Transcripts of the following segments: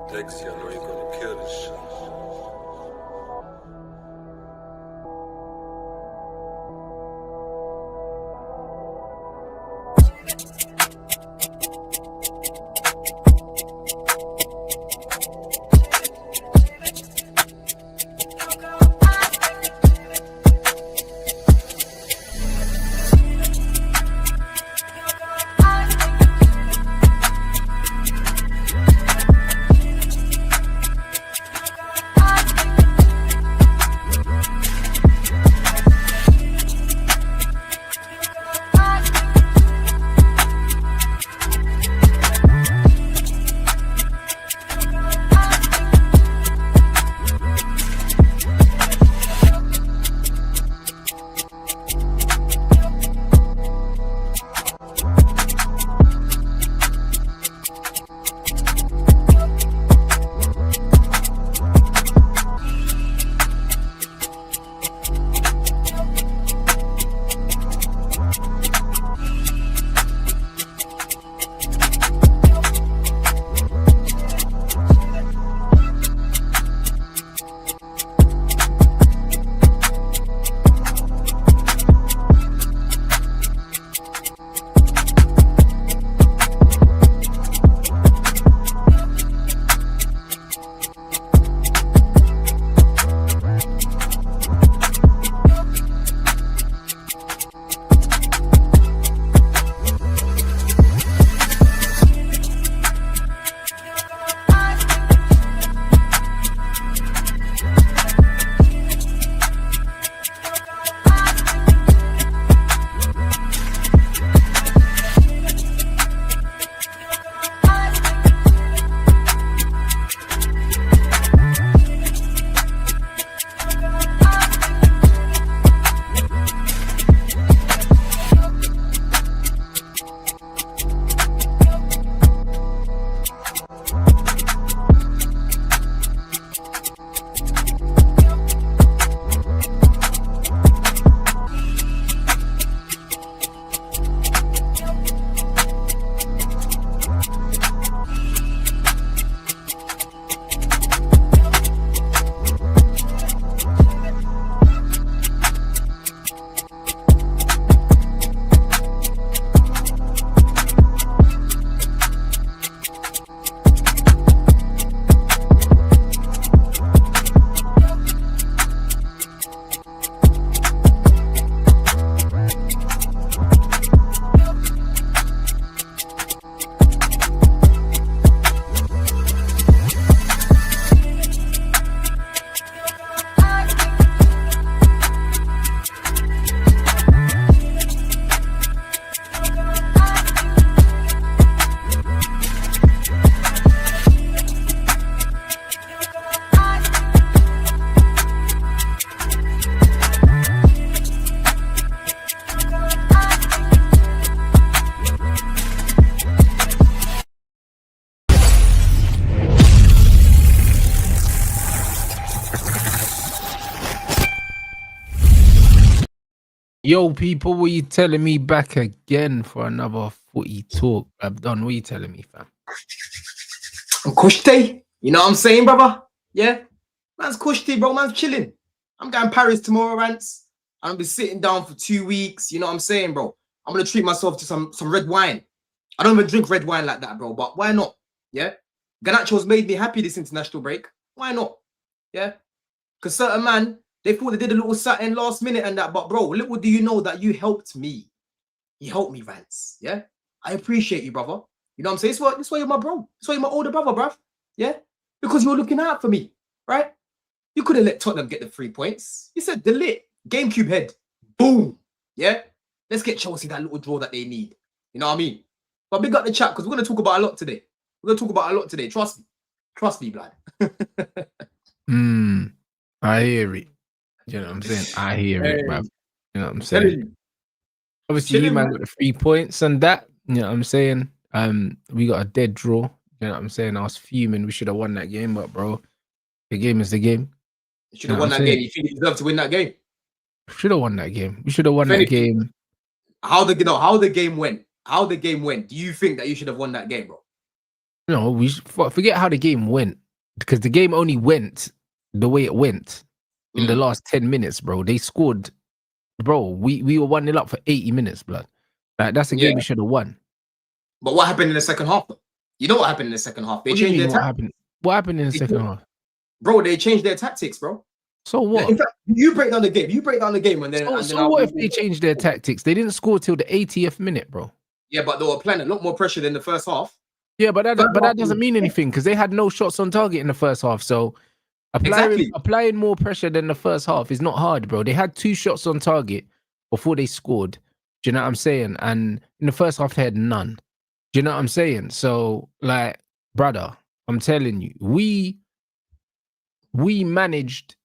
Dexy, I know you're gonna kill this shit. Yo, people, what you telling me back again for another footy talk? I've done. What you telling me, fam? I'm Kushti. You know what I'm saying, brother? Yeah? Man's Kushti, bro. Man's chilling. I'm going Paris tomorrow, Rants. I'm be sitting down for 2 weeks. You know what I'm saying, bro? I'm going to treat myself to some red wine. I don't even drink red wine like that, bro. But why not? Yeah? Garnacho's made me happy this international break. Why not? Yeah? Because certain man, they thought they did a little something last minute and that. But, bro, little do you know that you helped me. You helped me, Rants. Yeah? I appreciate you, brother. You know what I'm saying? This why you're my bro. This why you're my older brother, bruv. Yeah? Because you were looking out for me, right? You could have let Tottenham get the 3 points. You said delete. GameCube head. Boom. Yeah? Let's get Chelsea that little draw that they need. You know what I mean? But big up the chat because we're going to talk about a lot today. We're going to talk about a lot today. Trust me. Trust me, blood. I hear it. You know what I'm saying? I hear it, bruv. You know what I'm saying? Obviously, you man got the 3 points and that. You know what I'm saying? We got a dead draw. You know what I'm saying? I was fuming. We should have won that game, but bro, the game is the game. You should have won that game. You think you deserve to win that game? Should have won that game. We should have won that game. How the game went. how the game went, do you think that you should have won that game, bro? No, we forget how the game went, because the game only went the way it went in the last 10 minutes, bro. They scored, bro. We were 1-0 up for 80 minutes, blood. Like, that's the game we should have won. But what happened in the second half, though? You know what happened in the second half? They changed their tactics. What happened in the second half? Bro, they changed their tactics, bro. So what? In fact, you break down the game. You break down the game, and then. So what if they changed their tactics? They didn't score till the 80th minute, bro. Yeah, but they were applying a lot more pressure than the first half. Yeah, but that doesn't mean anything, because they had no shots on target in the first half. So applying more pressure than the first half is not hard, bro. They had 2 shots on target before they scored. Do you know what I'm saying? And in the first half, they had none. Do you know what I'm saying? So, like, brother, I'm telling you, we managed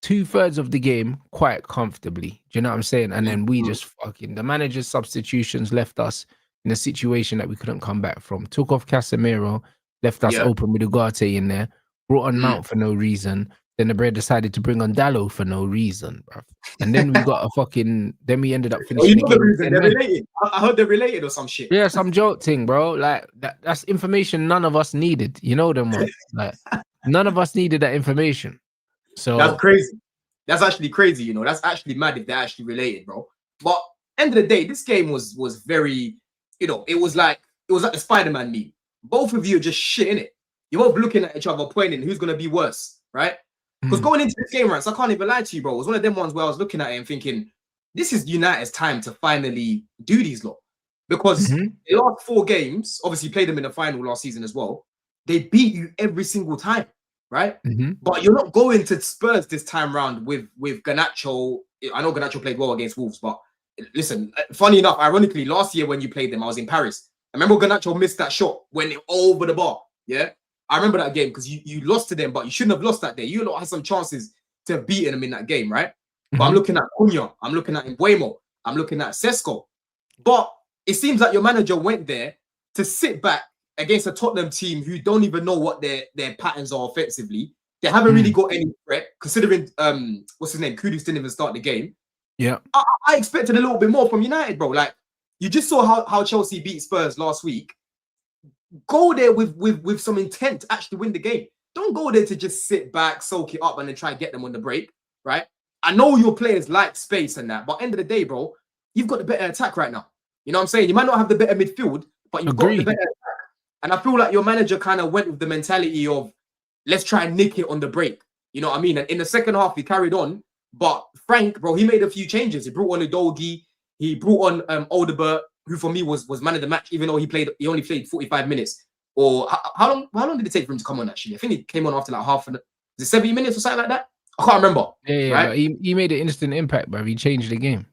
2/3 of the game quite comfortably. Do you know what I'm saying? And then we just the manager's substitutions left us in a situation that we couldn't come back from. Took off Casemiro, left us open with Ugarte in there, brought on Mount for no reason. Then the bread decided to bring on Dallo for no reason, bro. And then we got then we ended up finishing the game. They're related. I heard they're related or some shit. Yeah, some joke thing, bro. Like, that's information none of us needed. You know them ones. Like, none of us needed that information. So that's crazy. That's actually crazy, you know. That's actually mad if they're actually related, bro. But end of the day, this game was very, you know, it was like the Spider-Man meme. Both of you are just shit in it. You're both looking at each other, pointing who's gonna be worse, right? Because going into this game, Rants, I can't even lie to you, bro. It was one of them ones where I was looking at it and thinking, this is United's time to finally do these lot. Because the last 4 games, obviously played them in the final last season as well, they beat you every single time, right? But you're not going to Spurs this time round with Garnacho. I know Garnacho played well against Wolves, but listen, funny enough, ironically, last year when you played them, I was in Paris. I remember Garnacho missed that shot when it over the bar, yeah? I remember that game because you lost to them, but you shouldn't have lost that day. You lot had some chances to have beaten them in that game, right? But I'm looking at Cunha, I'm looking at Mbuemo, I'm looking at Sesko. But it seems like your manager went there to sit back against a Tottenham team who don't even know what their patterns are offensively. They haven't really got any threat, considering what's his name? Kudus didn't even start the game. Yeah. I expected a little bit more from United, bro. Like, you just saw how Chelsea beat Spurs last week. Go there with some intent to actually win the game. Don't go there to just sit back, soak it up, and then try and get them on the break, right? I know your players like space and that, but end of the day, bro, you've got the better attack right now. You know what I'm saying? You might not have the better midfield, but you've got the better attack. And I feel like your manager kind of went with the mentality of, let's try and nick it on the break. You know what I mean? And in the second half, he carried on. But Frank, bro, he made a few changes. He brought on Udogie. He brought on Odegaard, who for me was man of the match, even though he only played 45 minutes. Or how long did it take for him to come on, actually? I think he came on after like half an... Is it 70 minutes or something like that? I can't remember. Yeah, right? He made an instant impact, bro. He changed the game.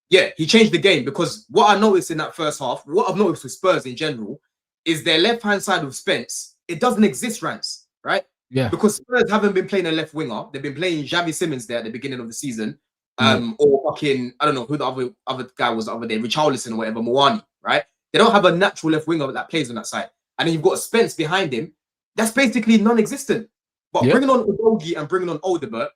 Yeah, he changed the game because what I noticed in that first half, what I've noticed with Spurs in general, is their left-hand side of Spence, it doesn't exist, Rants, right? Yeah. Because Spurs haven't been playing a left winger. They've been playing Xavi Simons there at the beginning of the season. Or fucking, I don't know who the other guy was the other day, Richarlison or whatever, Moani, right? They don't have a natural left winger that plays on that side. And then you've got Spence behind him. That's basically non-existent. But bringing on Udogie and bringing on Odegaard,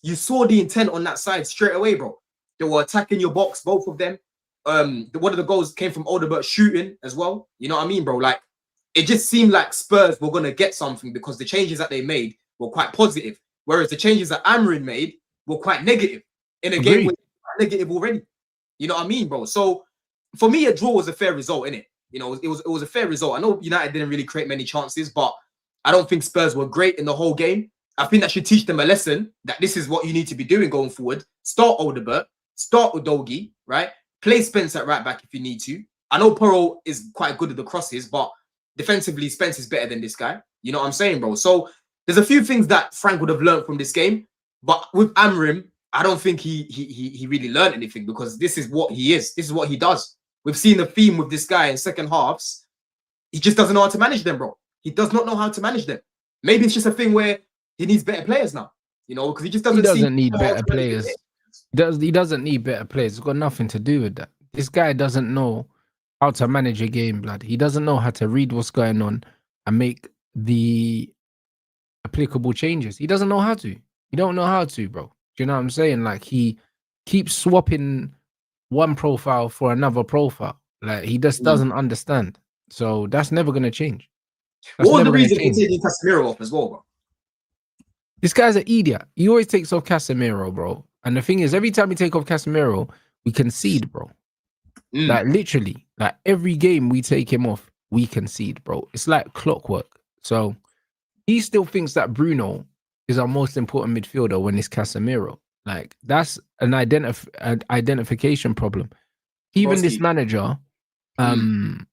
you saw the intent on that side straight away, bro. They were attacking your box, both of them. One of the goals came from Odegaard shooting as well. You know what I mean, bro? Like, it just seemed like Spurs were going to get something because the changes that they made were quite positive. Whereas the changes that Amrin made were quite negative in a game where quite negative already. You know what I mean, bro? So for me, a draw was a fair result, innit? You know, it was a fair result. I know United didn't really create many chances, but I don't think Spurs were great in the whole game. I think that should teach them a lesson that this is what you need to be doing going forward. Start Odegaard, start Udogie, right? Play Spence at right back if you need to. I know Porro is quite good at the crosses, but defensively, Spence is better than this guy. You know what I'm saying, bro? So there's a few things that Frank would have learned from this game, but with Amrim, I don't think he really learned anything because this is what he is. This is what he does. We've seen the theme with this guy in second halves. He just doesn't know how to manage them, bro. He does not know how to manage them. Maybe it's just a thing where he needs better players now, you know, because he just doesn't. He doesn't need better players. He doesn't need better players. It's got nothing to do with that. This guy doesn't know how to manage a game, blood. He doesn't know how to read what's going on and make the applicable changes. He doesn't know how to. He don't know how to, bro. Do you know what I'm saying? Like, he keeps swapping one profile for another profile. Like he just doesn't understand. So that's never gonna change. That's What was the never gonna reason for change. taking Casemiro off as well, bro? This guy's an idiot. He always takes off Casemiro, bro. And the thing is, every time we take off Casemiro, we concede, bro. Like literally, like every game we take him off, we concede, bro. It's like clockwork. So he still thinks that Bruno is our most important midfielder when it's Casemiro. Like that's an identification problem. Even this manager, I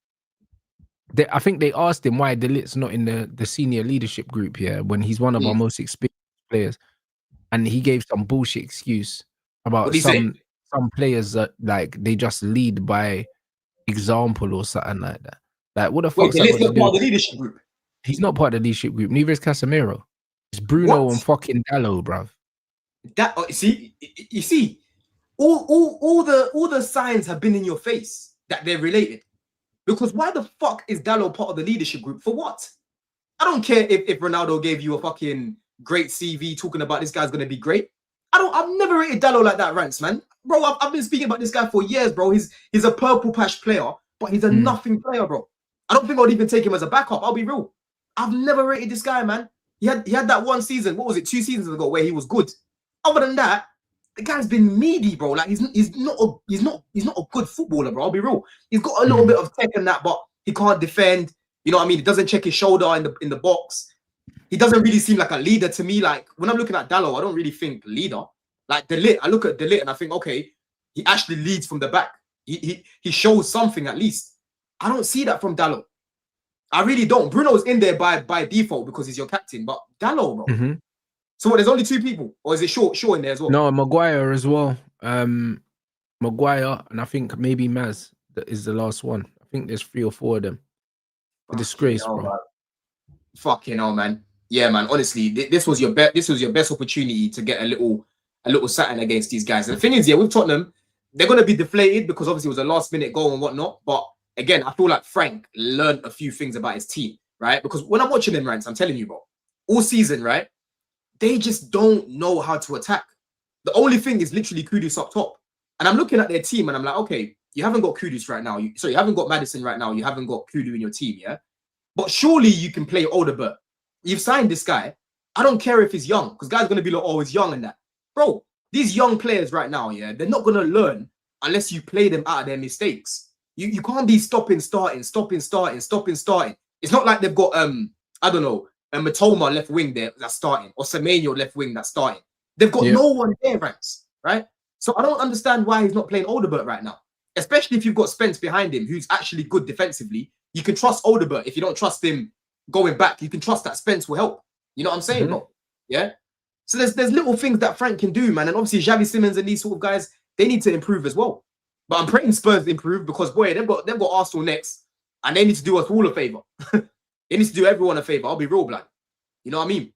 think they asked him why De Ligt's not in the senior leadership group here when he's one of our most experienced players, and he gave some bullshit excuse about some players that like they just lead by example or something like that. Like what the fuck? De Ligt's not part of the leadership group. He's not part of the leadership group. Neither is Casemiro. It's Bruno and fucking Dallo, bruv. That you see, all the signs have been in your face that they're related. Because why the fuck is Dallo part of the leadership group? For what? I don't care if Ronaldo gave you a fucking great CV talking about this guy's gonna be great. I've never rated Dallo like that, Rants, man. Bro, I've been speaking about this guy for years, bro. He's a purple patch player, but he's a nothing player, bro. I don't think I'd even take him as a backup. I'll be real. I've never rated this guy, man. He had that one season. What was it? 2 seasons ago where he was good. Other than that, the guy's been meaty, bro. Like he's not a good footballer, bro. I'll be real. He's got a little bit of tech and that, but he can't defend. You know what I mean? He doesn't check his shoulder in the box. He doesn't really seem like a leader to me. Like when I'm looking at Dallo, I don't really think leader. Like De Ligt, I look at De Ligt and I think, okay, he actually leads from the back. He shows something at least. I don't see that from Dallo. I really don't. Bruno's in there by default because he's your captain, but Dallo, bro. So what, there's only 2 people, or is it Shaw in there as well? No, Maguire as well. Maguire, and I think maybe Maz that is the last one. I think there's 3 or 4 of them. A disgrace, bro. Man. Fucking hell, man. Yeah, man. Honestly, this was your best opportunity to get a little satin against these guys. And the thing is, yeah, with Tottenham, they're gonna be deflated because obviously it was a last-minute goal and whatnot. But again, I feel like Frank learned a few things about his team, right? Because when I'm watching them, Rants, I'm telling you, bro, all season, right? They just don't know how to attack. The only thing is literally Kudus up top. And I'm looking at their team and I'm like, okay, you haven't got Kudus right now. You haven't got Maddison right now. You haven't got Kudu in your team, yeah? But surely you can play Odegaard. You've signed this guy. I don't care if he's young, because guys are going to be like, oh, he's young and that. Bro, these young players right now, yeah, they're not going to learn unless you play them out of their mistakes. You can't be stopping, starting. It's not like they've got, I don't know, a Matoma left wing there that's starting, or Semenyo left wing that's starting. They've got no one there, Rants, right? So I don't understand why he's not playing Odegaard right now, especially if you've got Spence behind him, who's actually good defensively. You can trust Odegaard. If you don't trust him going back, you can trust that Spence will help. You know what I'm saying, bro? Yeah? So there's little things that Frank can do, man. And obviously Xavi Simons and these sort of guys, they need to improve as well. But I'm praying Spurs improve because, boy, they've got Arsenal next, and they need to do us all a favor. They need to do everyone a favor. I'll be real, blood. You know what I mean?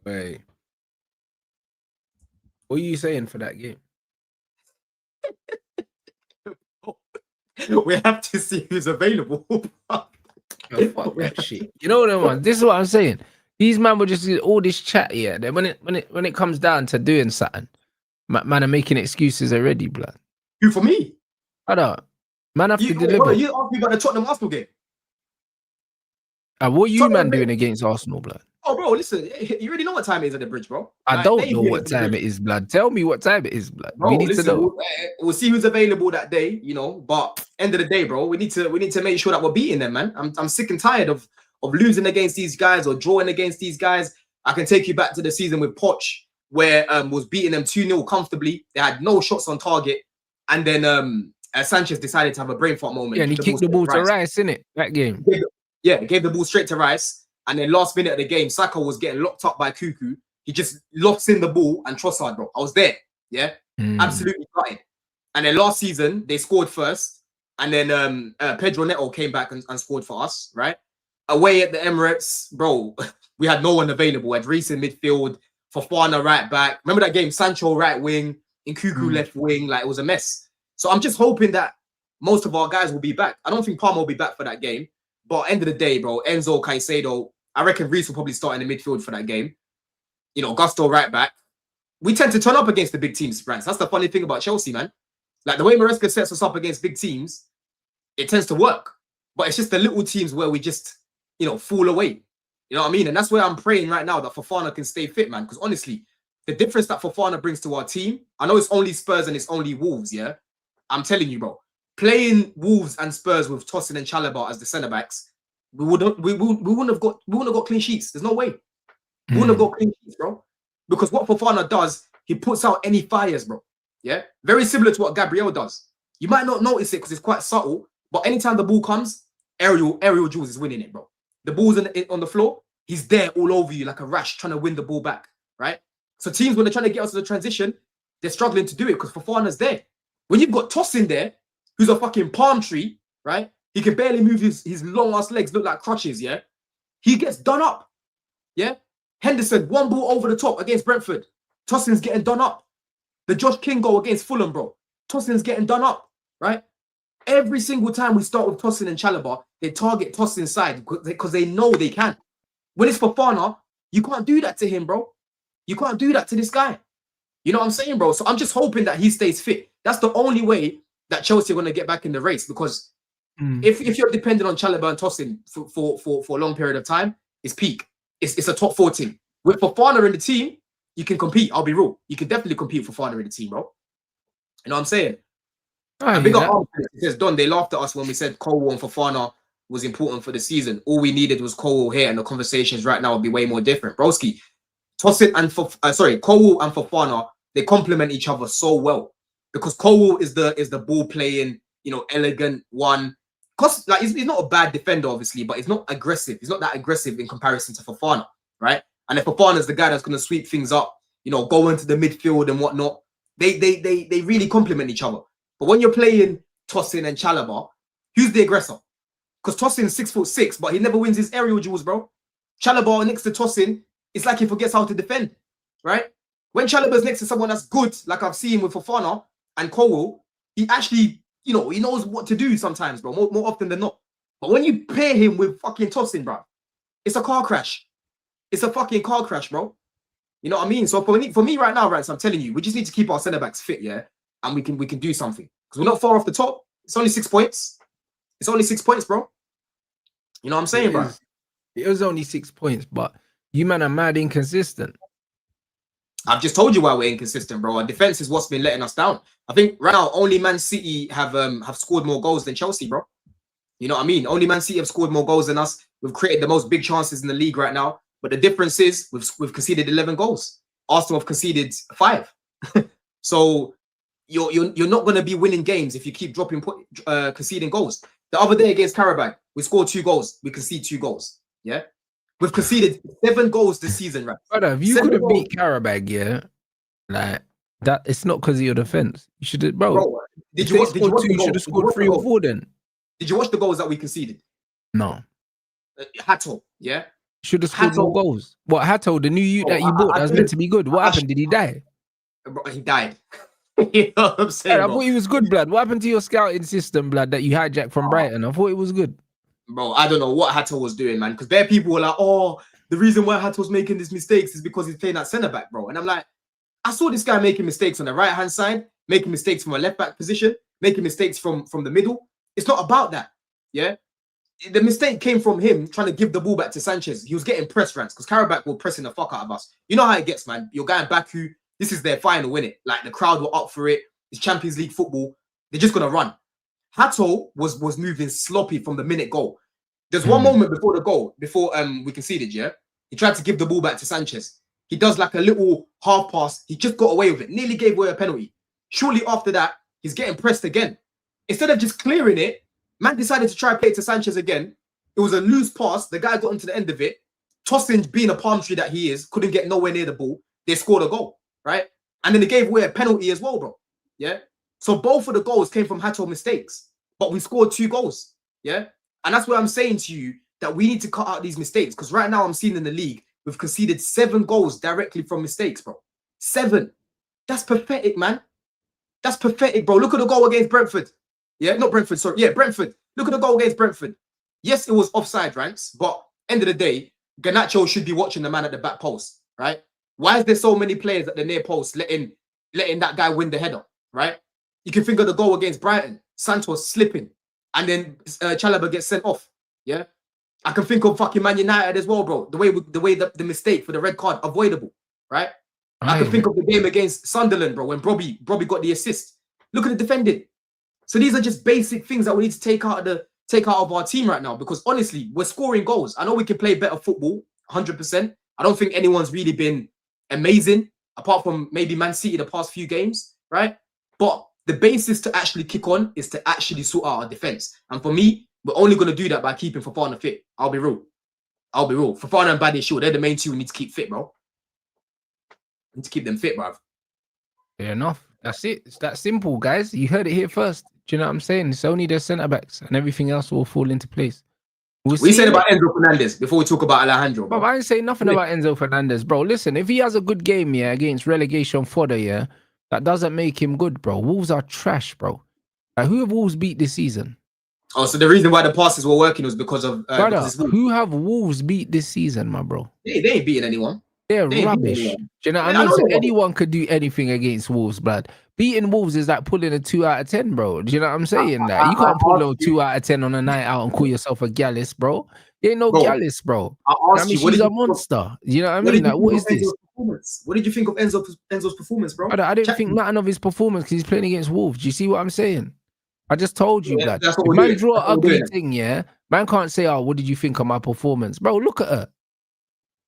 Wait. What are you saying for that game? We have to see who's available. Oh, fuck that shit. You know what I want? This is what I'm saying. These man were just all this chat here. Then when it comes down to doing something, man are making excuses already, blood. Who for me? I don't. Man have to deliver. You asked me about the Tottenham Arsenal game. What are you man doing against Arsenal, blood? Oh, bro, listen, you already know what time it is at the bridge, bro. I don't know what time it is, blood. Tell me what time it is, blood. Bro, we need to know. We'll see who's available that day, you know. But end of the day, bro, we need to make sure that we're beating them, man. I'm sick and tired of losing against these guys or drawing against these guys. I can take you back to the season with Poch, where was beating them 2-0 comfortably. They had no shots on target, and then Sanchez decided to have a brain fart moment. Yeah, and he kicked the ball to Rice, innit? That game. Gave the ball straight to Rice. And then last minute of the game, Saka was getting locked up by Cuckoo. He just locks in the ball and Trossard, bro. I was there. Yeah. Absolutely gutted. And then last season, they scored first. And then Pedro Neto came back and scored for us, right? Away at the Emirates, bro, we had no one available. We had Reece in midfield, Fofana right back. Remember that game? Sancho right wing, and Cuckoo left wing. Like, it was a mess. So I'm just hoping that most of our guys will be back. I don't think Palmer will be back for that game. But end of the day, bro, Enzo, Caicedo, I reckon Reece will probably start in the midfield for that game. You know, Gusto right back. We tend to turn up against the big teams, Rants. That's the funny thing about Chelsea, man. Like, the way Maresca sets us up against big teams, it tends to work. But it's just the little teams where we just, fall away. You know what I mean? And that's where I'm praying right now that Fofana can stay fit, man. Because honestly, the difference that Fofana brings to our team, I know it's only Spurs and it's only Wolves, yeah? I'm telling you, bro. Playing Wolves and Spurs with Tosin and Chalobah as the centre backs, we wouldn't have got clean sheets. There's no way. We wouldn't have got clean sheets, bro. Because what Fofana does, he puts out any fires, bro. Yeah? Very similar to what Gabriel does. You might not notice it because it's quite subtle, but anytime the ball comes, Aerial Jules is winning it, bro. The ball's on the floor, he's there all over you like a rash trying to win the ball back, right? So teams, when they're trying to get us to the transition, they're struggling to do it because Fofana's there. When you've got Tosin there, who's a fucking palm tree, right? He can barely move his long-ass legs, look like crutches, yeah? He gets done up, yeah? Henderson, one ball over the top against Brentford. Tosin's getting done up. The Josh King goal against Fulham, bro. Tosin's getting done up, right? Every single time we start with Tosin and Chalobah, they target Tosin's side because they know they can. When it's Fofana, you can't do that to him, bro. You can't do that to this guy. You know what I'm saying, bro? So I'm just hoping that he stays fit. That's the only way that Chelsea are going to get back in the race because if you're dependent on Chalobah and Tosin for a long period of time, it's peak. It's a top 4 team. With Fofana in the team, you can compete. I'll be real. You can definitely compete with Fofana in the team, bro. You know what I'm saying? And big up, it says, Don, they laughed at us when we said Colwell and Fofana was important for the season. All we needed was Colwell here, and the conversations right now would be way more different. Broski, Tosin and Colwell and Fofana, they complement each other so well because Colwell is the ball playing, elegant one. Cause like he's not a bad defender, obviously, but he's not aggressive. He's not that aggressive in comparison to Fofana, right? And if Fofana's the guy that's going to sweep things up, go into the midfield and whatnot, they really complement each other. But when you're playing Tosin and Chalobah, who's the aggressor? Because Tosin's 6'6", but he never wins his aerial duels, bro. Chalobah next to Tosin, it's like he forgets how to defend, right? When Chalobah's next to someone that's good, like I've seen with Fofana and Colwell, he actually, he knows what to do sometimes, bro, more often than not. But when you pair him with fucking Tosin, bro, it's a car crash. It's a fucking car crash, bro. You know what I mean? So for me right now, Rants, I'm telling you, we just need to keep our centre-backs fit, yeah? And we can do something. Because we're not far off the top. It's only 6 points. It's only 6 points, bro. You know what I'm saying, bro? It was only 6 points, but you man are mad inconsistent. I've just told you why we're inconsistent, bro. Our defense is what's been letting us down. I think right now only Man City have scored more goals than Chelsea, bro. You know what I mean? Only Man City have scored more goals than us. We've created the most big chances in the league right now. But the difference is we've conceded 11 goals. Arsenal have conceded 5. So you're not going to be winning games if you keep conceding goals. The other day against Karabakh, we scored 2 goals. We conceded 2 goals. Yeah, we've conceded 7 goals this season, right? Brother, if you could have beat Karabakh, yeah, like that, it's not because of your defense. You should have, bro. Did you watch 2? You should have scored 3 or 4 then. Did you watch the goals that we conceded? No. Hatto, yeah. Should have scored more goals. What, Hatto, the new youth that you bought that was meant to be good? What happened? Did he die? Bro, he died. You know what I'm saying? I thought he was good, blood. What happened to your scouting system, blood, that you hijacked from Brighton? I thought it was good. Bro, I don't know what Hatto was doing, man. Because there people were like, oh, the reason why Hatto's making these mistakes is because he's playing at centre-back, bro. And I'm like, I saw this guy making mistakes on the right-hand side, making mistakes from a left-back position, making mistakes from the middle. It's not about that, yeah? The mistake came from him trying to give the ball back to Sanchez. He was getting press, Rants, because Karabakh were pressing the fuck out of us. You know how it gets, man. You're going Baku. This is their final, innit? Like, the crowd were up for it. It's Champions League football. They're just going to run. Hatto was moving sloppy from the minute goal. There's one moment before the goal, before we conceded, yeah? He tried to give the ball back to Sanchez. He does like a little half pass. He just got away with it. Nearly gave away a penalty. Shortly after that, he's getting pressed again. Instead of just clearing it, man decided to try and play it to Sanchez again. It was a loose pass. The guy got into the end of it. Tosin, being a palm tree that he is, couldn't get nowhere near the ball. They scored a goal, right? And then they gave away a penalty as well, bro. Yeah? So both of the goals came from Hatto mistakes. But we scored 2 goals, yeah? And that's what I'm saying to you, that we need to cut out these mistakes. Because right now I'm seeing in the league, we've conceded 7 goals directly from mistakes, bro. 7. That's pathetic, man. That's pathetic, bro. Look at the goal against Brentford. Yeah, not Brentford, sorry. Yeah, Brentford. Look at the goal against Brentford. Yes, it was offside, Rants, but end of the day, Garnacho should be watching the man at the back post, right? Why is there so many players at the near post letting that guy win the header, right? You can think of the goal against Brighton. Santos slipping. and then Chalobah gets sent off. Yeah, I can think of fucking Man United as well, bro. The way the mistake for the red card avoidable, right? I can think of the game against Sunderland, bro, when Brobby got the assist. Look at the defending. So these are just basic things that we need to take out of our team right now, because honestly, we're scoring goals. I know we can play better football, 100%. I don't think anyone's really been amazing, apart from maybe Man City the past few games, right? But the basis to actually kick on is to actually sort out our defense. And for me, we're only going to do that by keeping Fofana fit. I'll be real. Fofana and Badiashile, sure, they're the main two we need to keep fit, bro. We need to keep them fit, bro. Fair enough. That's it. It's that simple, guys. You heard it here first. Do you know what I'm saying? It's only their centre-backs and everything else will fall into place. We said about Enzo Fernandez before we talk about Alejandro, bro. But I ain't saying nothing about Enzo Fernandez, bro. Listen, if he has a good game, yeah, against relegation fodder, yeah, that doesn't make him good, bro. Wolves are trash, bro. Like, who have Wolves beat this season? Oh, so the reason why the passes were working was because of... Brother, who have Wolves beat this season, my bro? They ain't beating anyone. They're rubbish. Do you know what I mean? So anyone could do anything against Wolves, blood. Beating Wolves is like pulling a 2 out of 10, bro. Do you know what I'm saying? You can't pull a 2 out of 10 on a night out and call yourself a Gallus, bro. You ain't no Gallus, bro. I mean, she's a monster. You know what I mean? Like, what is this? What did you think of Enzo's performance, bro? I didn't think nothing of his performance because he's playing against Wolves. Do you see what I'm saying? I just told you, blood. If man draw an ugly thing, yeah, man can't say, oh, what did you think of my performance? Bro, look at her.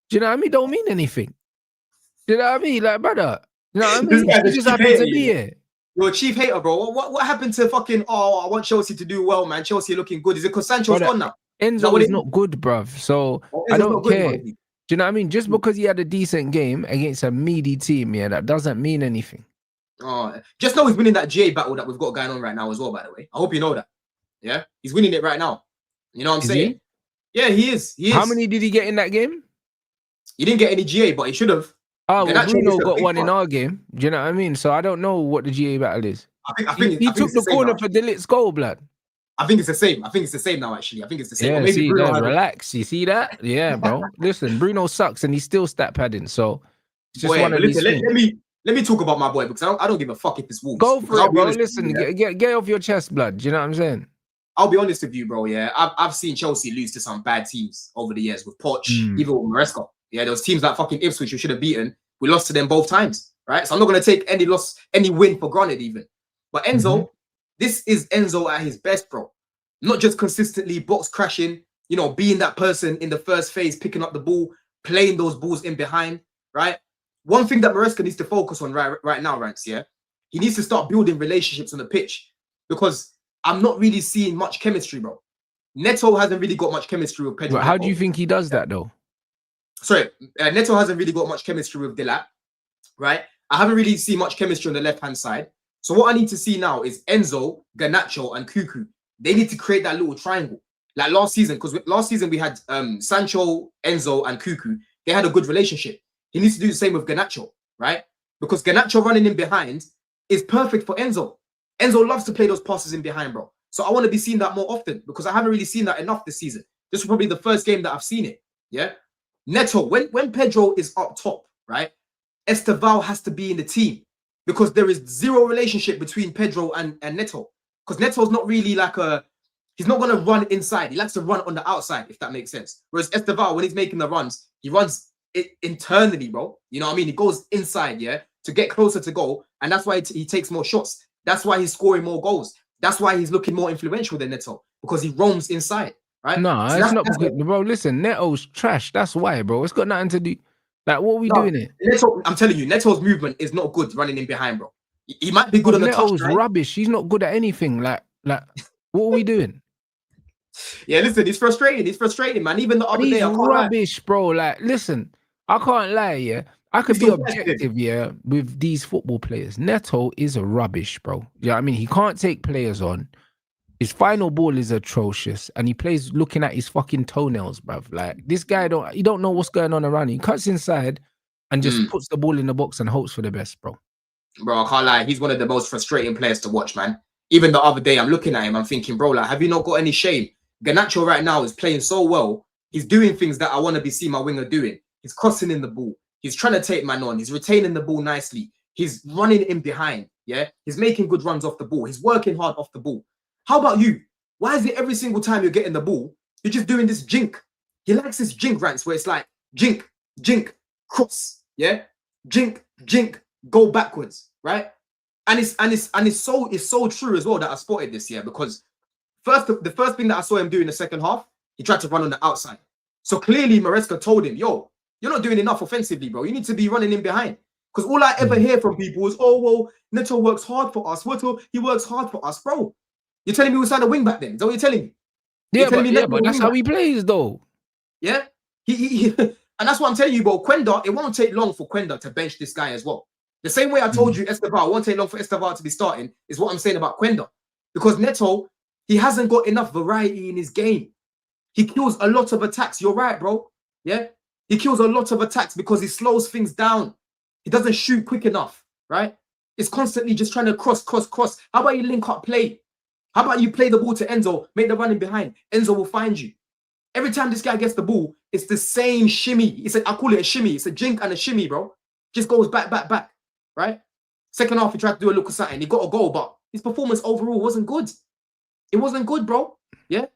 Do you know what I mean? Don't mean anything. Do you know what I mean? Like, brother, you know what I mean? He just happened to be here. You're a chief hater, bro. What happened to fucking, oh, I want Chelsea to do well, man. Chelsea looking good. Is it because Sancho's gone now? Enzo is not good, bruv. So I don't care. Do you know what I mean? Just because he had a decent game against a meaty team, yeah, that doesn't mean anything. Oh, just know he's winning that GA battle that we've got going on right now as well, by the way. I hope you know that. Yeah, he's winning it right now. You know what I'm saying? Yeah, he is. How many did he get in that game? He didn't get any GA, but he should have. Oh, well, Bruno got one in our game. Do you know what I mean? So I don't know what the GA battle is. I think he took the corner for Delit's goal, blood. I think it's the same. I think it's the same now, actually. I think it's the same. Yeah, maybe see, Bruno relax. You see that? Yeah, bro. Listen, Bruno sucks and he's still stat padding. So it's just one of these things. Let me talk about my boy, because I don't give a fuck if it's Wolves. Go for it, bro. Listen, get off your chest, blood. Do you know what I'm saying? I'll be honest with you, bro. Yeah, I've seen Chelsea lose to some bad teams over the years with Poch, even with Maresca. Yeah, there was teams like fucking Ipswich who should have beaten. We lost to them both times, right? So I'm not going to take any win for granted even. But Enzo, this is Enzo at his best, bro. Not just consistently box crashing, you know, being that person in the first phase, picking up the ball, playing those balls in behind, right? One thing that Maresca needs to focus on right now, Rants, yeah? He needs to start building relationships on the pitch, because I'm not really seeing much chemistry, bro. Neto hasn't really got much chemistry with Pedro. But how do you think he does that, though? Sorry, Neto hasn't really got much chemistry with Delap, right? I haven't really seen much chemistry on the left-hand side. So what I need to see now is Enzo, Garnacho, and Cuckoo. They need to create that little triangle. Like last season, because last season we had Sancho, Enzo, and Cuckoo. They had a good relationship. He needs to do the same with Garnacho, right? Because Garnacho running in behind is perfect for Enzo. Enzo loves to play those passes in behind, bro. So I want to be seeing that more often, because I haven't really seen that enough this season. This is probably the first game that I've seen it, yeah? Neto, when Pedro is up top, right? Estevao has to be in the team, because there is zero relationship between Pedro and Neto. Because Neto's not really like he's not going to run inside. He likes to run on the outside, if that makes sense. Whereas Estevao, when he's making the runs, he runs it internally, bro. You know what I mean? He goes inside, yeah, to get closer to goal. And that's why he takes more shots. That's why he's scoring more goals. That's why he's looking more influential than Neto, because he roams inside, right? No, so it's not good, bro. Listen, Neto's trash. That's why, bro. It's got nothing to do. Like, what are we doing here? Neto, I'm telling you, Neto's movement is not good running in behind, bro. He might be good on the touch. Neto's rubbish. He's not good at anything. Like, what are we doing? Yeah, listen, he's frustrating. He's frustrating, man. Even the other day, he's rubbish, bro. Like, listen, I can't lie, yeah. I could be objective, yeah, with these football players. Neto is a rubbish, bro. Yeah, I mean, he can't take players on. His final ball is atrocious, and he plays looking at his fucking toenails, bruv. Like, this guy don't know what's going on around him. He cuts inside and just puts the ball in the box and hopes for the best, bro. Bro, I can't lie. He's one of the most frustrating players to watch, man. Even the other day, I'm looking at him, I'm thinking, bro, like, have you not got any shame? Garnacho right now is playing so well. He's doing things that I want to be seeing my winger doing. He's crossing in the ball. He's trying to take man on. He's retaining the ball nicely. He's running in behind, yeah? He's making good runs off the ball. He's working hard off the ball. How about you? Why is it every single time you're getting the ball, you're just doing this jink? He likes this jink rants where it's like jink, cross, yeah, jink, go backwards, right? And it's so true as well that I spotted this year, because the first thing that I saw him do in the second half, he tried to run on the outside. So clearly Maresca told him, yo, you're not doing enough offensively, bro. You need to be running in behind. Because all I ever hear from people is, oh, well, Neto works hard for us. He works hard for us, bro. You're telling me we signed a wing back then? Is that what you're telling me? But that's how he plays, though. Yeah? And that's what I'm telling you, bro. Quenda, it won't take long for Quenda to bench this guy as well. The same way I told you Estevao, it won't take long for Estevao to be starting, is what I'm saying about Quenda. Because Neto, he hasn't got enough variety in his game. He kills a lot of attacks. You're right, bro. Yeah? He kills a lot of attacks because he slows things down. He doesn't shoot quick enough, right? It's constantly just trying to cross. How about you link up play? How about you play the ball to Enzo, make the running behind? Enzo will find you. Every time this guy gets the ball, it's the same shimmy. I call it a shimmy. It's a jink and a shimmy, bro. Just goes back, right? Second half, he tried to do a look at something. He got a goal, but his performance overall wasn't good. It wasn't good, bro. Yeah?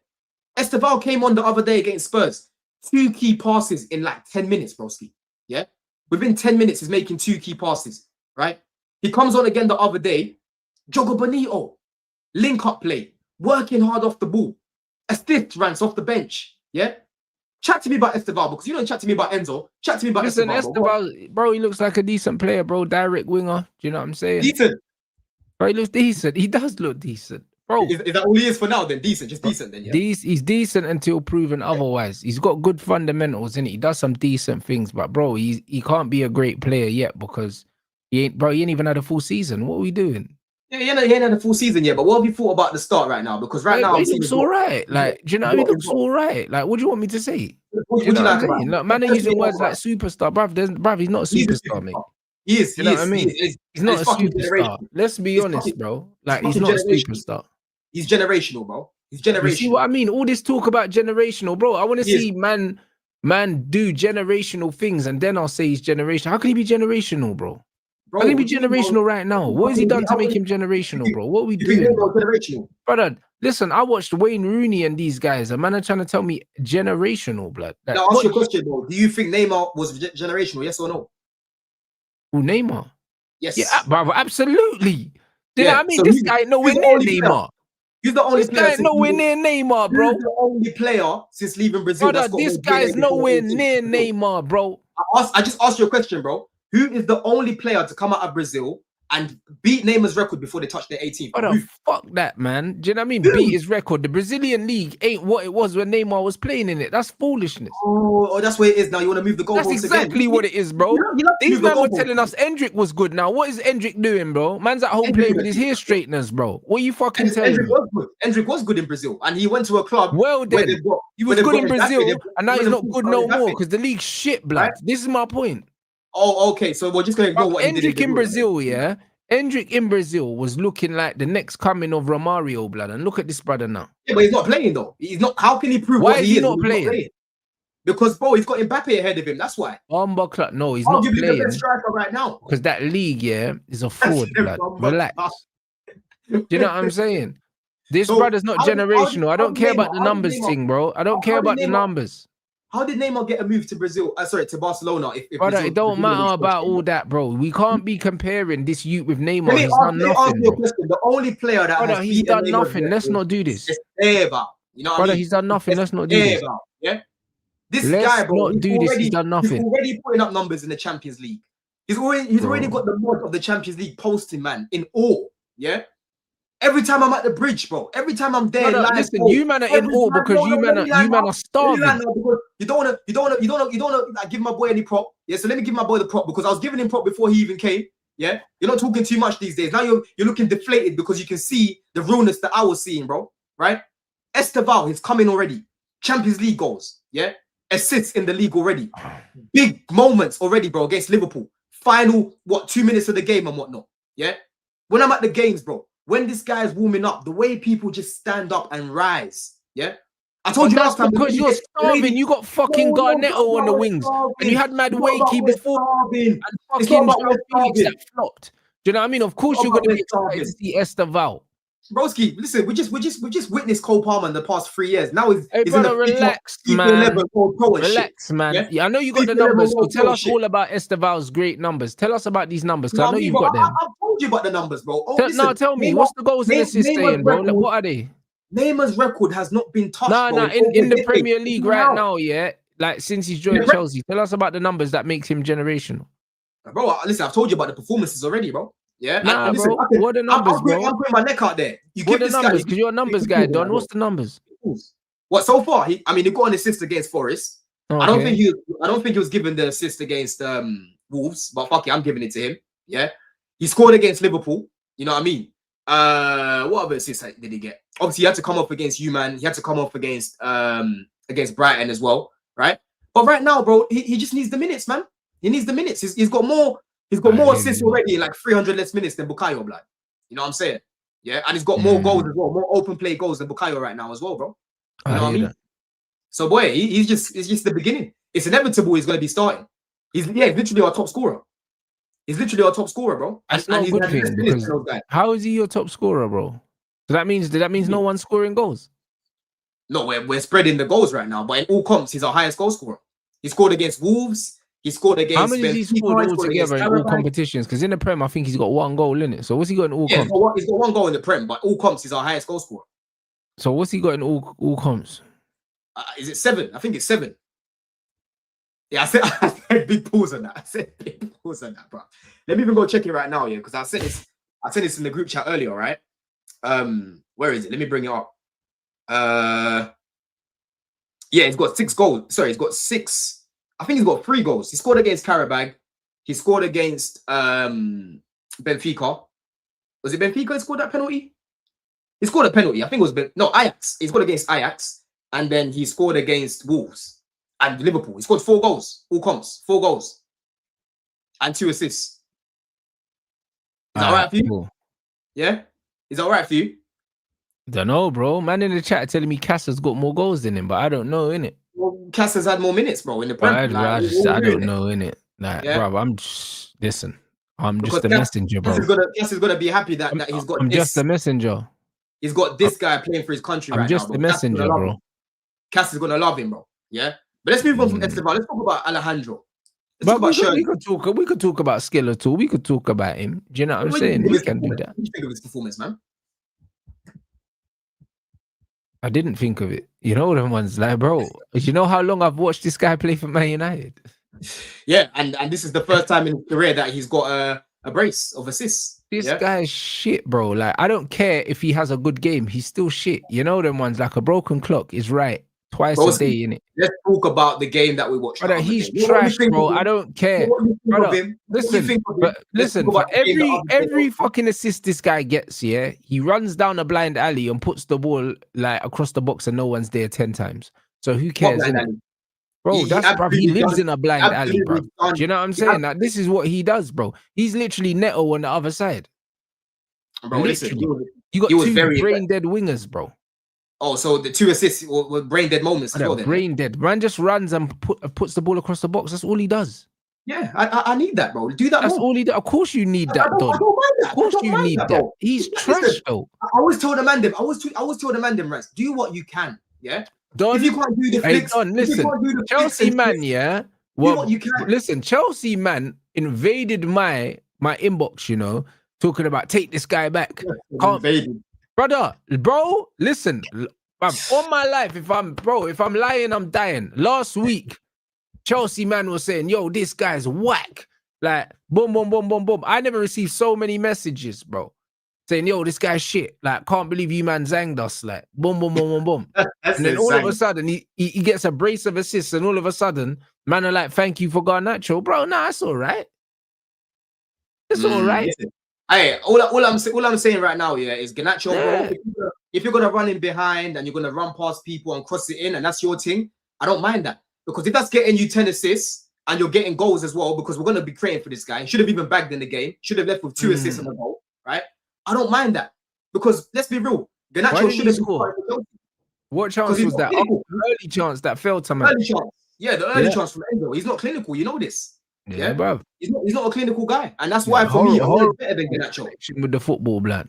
Estevao came on the other day against Spurs. 2 key passes in like 10 minutes, broski. Yeah? Within 10 minutes, he's making 2 key passes, right? He comes on again the other day. Jogo Bonito, link up play, working hard off the ball, assist rants off the bench, yeah? Chat to me about Estevao, because you don't chat to me about Enzo. Chat to me about Estevao, bro, he looks like a decent player, bro. Direct winger. Do you know what I'm saying? Decent. Bro, he looks decent. He does look decent. Bro, is that all he is for now then? Decent, just decent then, yeah? He's decent until proven otherwise. He's got good fundamentals, and he does some decent things, but bro, he can't be a great player yet because he ain't even had a full season. What are we doing? Yeah, he ain't had a full season yet, but what have you thought about the start right now? Because right now he looks all right. Like, do you know, he looks all right. Like, what do you want me to say? What do you like about him? Look, man are using words like superstar. Bruv, he's not a superstar, mate. He is. You know what I mean? He's not a superstar. Let's be honest, bro. Like, he's not a superstar. He's generational, bro. He's generational. You see what I mean? All this talk about generational, bro. I want to see man do generational things, and then I'll say he's generational. How can he be generational, bro? How can he be generational right now? What has he done to make him generational, bro? What are we doing? Brother, listen, I watched Wayne Rooney and these guys. A man are trying to tell me generational, blood. Like, now, ask you a question, bro. Do you think Neymar was generational? Yes or no? Who, Neymar? Yes. Yeah, brother, absolutely. Do you know what I mean? This guy ain't nowhere near Neymar. He's the only player. This guy nowhere near Neymar, bro. He's the only player since leaving Brazil. Brother, this guy's nowhere near Neymar, bro. I just asked you a question, bro. Who is the only player to come out of Brazil and beat Neymar's record before they touched their 18th? Brother, fuck that, man. Do you know what I mean? Beat his record. The Brazilian league ain't what it was when Neymar was playing in it. That's foolishness. Oh, that's where it is now. You want to move the goalposts again? That's exactly what it is, bro. These men were telling us Endrick was good now. What is Endrick doing, bro? Man's at home playing with his hair straighteners, bro. What are you fucking telling me? Endrick was good in Brazil, and he went to a club. Well, then he was good in Brazil, and now he's not good no more because the league's shit, blood. This is my point. Oh, okay. So we're just going to go what Endrick in Brazil, yeah? Endrick in Brazil was looking like the next coming of Romario, blood. And look at this brother now. Yeah, but he's not playing, though. He's not. How can he prove why what is he is? Not playing? Because, bro, he's got Mbappe ahead of him. That's why. No, he's not playing. The best striker right now. Because that league, yeah, is a fraud, blood. Relax. Do you know what I'm saying? This brother's not generational. I don't care about the numbers thing, bro. I don't care about the numbers. How did Neymar get a move to Brazil? To Barcelona. Brother, it don't matter about all that, bro. We can't be comparing this youth with Neymar. He's done nothing. The only player that he's done nothing. Let's not do this. Estevao. You know what I mean? He's done nothing. Let's not do this. Yeah. This guy, bro. Not do this. He's done nothing. He's already putting up numbers in the Champions League. He's already got the mod of the Champions League posting, man. In awe. Yeah. Every time I'm at the bridge, bro. Every time I'm there, listen, you man are in awe because you man are starving. You don't wanna like, give my boy any prop. Yeah, so let me give my boy the prop because I was giving him prop before he even came. Yeah, you're not talking too much these days. Now you're looking deflated because you can see the realness that I was seeing, bro. Right? Estevao, he's coming already. Champions League goals. Yeah, assists in the league already. Big moments already, bro, against Liverpool. Final 2 minutes of the game and whatnot. Yeah, when I'm at the games, bro. When this guy is warming up, the way people just stand up and rise, yeah. I told you last time because you're starving. You got fucking Garnacho on the wings, and you had Mad Wakey before, and fucking Felix that flopped. Do you know what I mean? Of course, you're going to be excited to see Estevao. Broski, listen, we just witnessed Cole Palmer in the past 3 years. Now he's Hey, in brother, a relax, FIFA man. 11 World Pro and shit. Relax, man. Yeah? Yeah, I know you got the FIFA 11 numbers. So World tell Pro us shit. all about Estevao's great numbers. Tell us about these numbers, because I know you've bro, got them. I've told you about the numbers, bro. Oh, listen, Tell me, Neymar- what's the goals and assists Neymar's saying, bro? record- What are they? Neymar's record has not been touched, Nah, bro. in the Premier League right now, yeah. Like since he's joined Chelsea, tell us about the numbers that makes him generational. Bro, listen, I've told you about the performances already, bro. Yeah, Nah, and listen, bro. What are the numbers, bro? I'm putting my neck out there. You What give are the this numbers? guy, Because you're a numbers guy, Don. What's the numbers? What so far? He got an assist against Forest. Okay. I don't think he was given the assist against Wolves, but fuck it, I'm giving it to him. Yeah, he scored against Liverpool. You know what I mean? What other assists did he get? Obviously, he had to come up against Man. He had to come up against Brighton as well, right? But right now, bro, he just needs the minutes, man. He needs the minutes. He's got more assists already in like 300 less minutes than Bukayo, blood. You know what I'm saying? Yeah, and he's got more goals as well, more open play goals than Bukayo right now as well, bro. You know what I mean? That. So boy, it's just the beginning. It's inevitable he's going to be starting. He's literally our top scorer. He's literally our top scorer, bro. That's not a good thing, because how is he your top scorer, bro? So that means no one's scoring goals. No, we're spreading the goals right now, but in all comps, he's our highest goal scorer. He scored against Wolves. He scored against. How many has he scored altogether in all competitions? Because in the Prem, I think he's got 1 goal in it. So what's he got in all comps? He's got 1 goal in the Prem, but all comps, he's our highest goal scorer. So what's he got in all comps? Is it 7? I think it's 7. Yeah, I said big pause on that. I said big pause on that, bro. Let me even go check it right now, yeah, because I sent this in the group chat earlier, right? Where is it? Let me bring it up. Yeah, he's got 6 goals. Sorry, he's got 6. I think he's got 3 goals. He scored against Karabag. He scored against Benfica. Was it Benfica he scored that penalty? He scored a penalty. I think it was Ajax. He scored against Ajax, and then he scored against Wolves and Liverpool. He scored 4 goals, all comps, 4 goals, and 2 assists. Is that all right for you? Cool. Yeah, is that all right for you? Don't know, bro. Man in the chat telling me Cassa's got more goals than him, but I don't know, innit? Well, Cassa's had more minutes, bro, in the Prem. I don't know, innit? Like, yeah. Bro, I'm just a messenger, bro. Cassa's gonna be happy that he's got. I'm just a messenger. He's got this guy playing for his country right now. I'm just a messenger, bro. Cass is gonna love him, bro. Yeah, but let's move on from Estevao. Let's talk about Alejandro. But we could talk about Skeletor. We could talk about him. Do you know what I'm saying? We can do that. What do you think of his performance, man? I didn't think of it. You know them ones, like, bro. You know how long I've watched this guy play for Man United? Yeah, and this is the first time in his career that he's got a brace of assists. This guy's shit, bro. Like, I don't care if he has a good game. He's still shit. You know them ones, like a broken clock is right twice a day, innit? Let's talk about the game that we watched. Brother, he's trash, bro. I don't care. Brother, listen, for every fucking assist this guy gets, yeah, he runs down a blind alley and puts the ball like across the box and no one's there 10 times. So who cares, innit? Bro, he lives in a blind alley, bro. Do you know what I'm saying? Like, this is what he does, bro. He's literally Neto on the other side. Bro, listen, you got 2 brain dead wingers, bro. Oh, so the 2 assists were brain dead moments as well. Brain dead. Man just runs and puts the ball across the box. That's all he does. Yeah, I need that, bro. Do that. That's all he does. Of course you need that, Don. Of course you need that. He's trash, though. I always told the man them. Rants, do what you can. Yeah. Don, if you can't do the flicks, Don, listen, Chelsea man, yeah. Well, do what you can. Listen, Chelsea man invaded my inbox, you know, talking about take this guy back. Brother, bro, listen, on my life, if I'm lying, I'm dying. Last week, Chelsea man was saying, yo, this guy's whack. Like, boom, boom, boom, boom, boom. I never received so many messages, bro, saying, yo, this guy's shit. Like, can't believe you man zanged us. Like, boom, boom, boom, boom, boom. And then all of a sudden, he gets a brace of assists, and all of a sudden, man are like, thank you for Garnacho. Bro, nah, it's all right. It's all right. Hey, all I'm saying right now, yeah, is Garnacho, bro. If you're gonna run in behind and you're gonna run past people and cross it in, and that's your thing, I don't mind that. Because if that's getting you 10 assists and you're getting goals as well, because we're gonna be praying for this guy. He should have even bagged in the game. Should have left with 2 assists on the goal, right? I don't mind that. Because let's be real, Garnacho should have scored. What chance was that? Early chance that failed to man. Early chance. Yeah, the early chance from Enzo. He's not clinical, you know this. Yeah, bro. He's not a clinical guy, and that's why for me, I'm better than Garnacho. With the football, blood.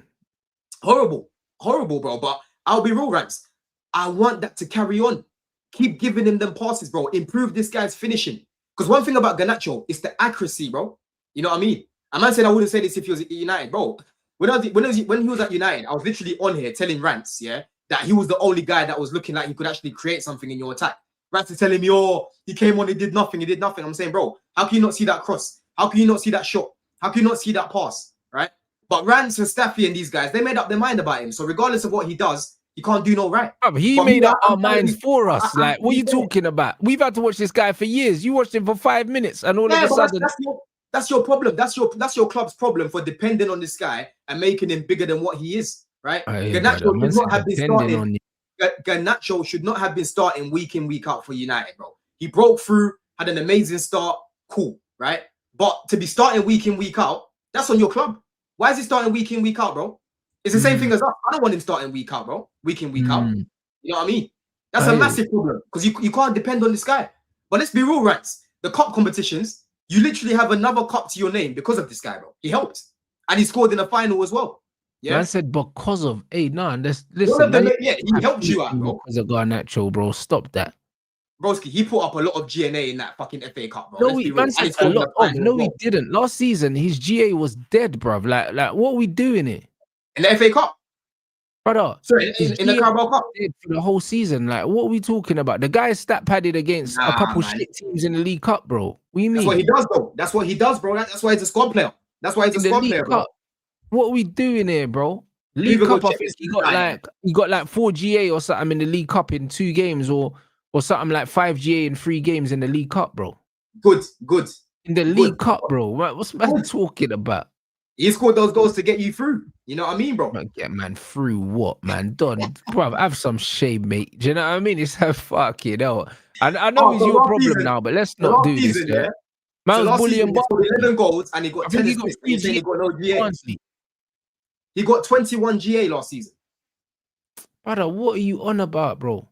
Horrible. horrible, bro. But I'll be real, Rants. I want that to carry on. Keep giving him them passes, bro. Improve this guy's finishing. Because one thing about Garnacho is the accuracy, bro. You know what I mean? A man said I wouldn't say this if he was at United, bro. When he was at United, I was literally on here telling Rants, yeah, that he was the only guy that was looking like he could actually create something in your attack. Rants is telling me, oh, he came on, he did nothing. I'm saying, bro, how can you not see that cross? How can you not see that shot? How can you not see that pass, right? But Rants and Staffy and these guys, they made up their mind about him. So regardless of what he does, he can't do no right. He made up our minds for us. Like, what are you talking about? We've had to watch this guy for years. You watched him for 5 minutes, and all of a sudden, that's your problem. That's your club's problem for depending on this guy and making him bigger than what he is, right? Garnacho should not have been starting. Garnacho should not have been starting week in, week out for United, bro. He broke through, had an amazing start, cool, right? But to be starting week in, week out, that's on your club. Why is he starting week in, week out, bro? It's the same thing as us. I don't want him starting week out, bro. Week in, week out. You know what I mean? That's a massive problem because you can't depend on this guy. But let's be real, Rants. The cup competitions, you literally have another cup to your name because of this guy, bro. He helped. And he scored in the final as well. Yeah. Man said because of, listen. He helped you out, bro. Because of Garnacho, bro. Stop that. Broski, he put up a lot of GNA in that fucking FA Cup, bro. No, he didn't. Last season, his GA was dead, bro. Like, what are we doing here? In the FA Cup? Brother, sorry, in the Carabao Cup? For the whole season. Like, what are we talking about? The guy is stat padded against a couple shit teams in the League Cup, bro. What do you mean? That's what he does, though. That's what he does, bro. That's why he's a squad player. That's why he's a squad player, bro. What are we doing here, bro? League Cup, I think he got like 4 GA or something in the League Cup in 2 games, or something like 5 GA in 3 games in the League Cup, bro. Good. In the League Cup, bro. What's man talking about? He scored those goals to get you through. You know what I mean, bro? Get man through what, man? Done, bro. Have some shame, mate. Do you know what I mean? It's a fucking hell. I know it's your problem now, but let's not do this. Yeah? Man was bullying. He scored 11 goals and he got 10 assists. He got no GA. He got 21 GA last season. Brother, what are you on about, bro?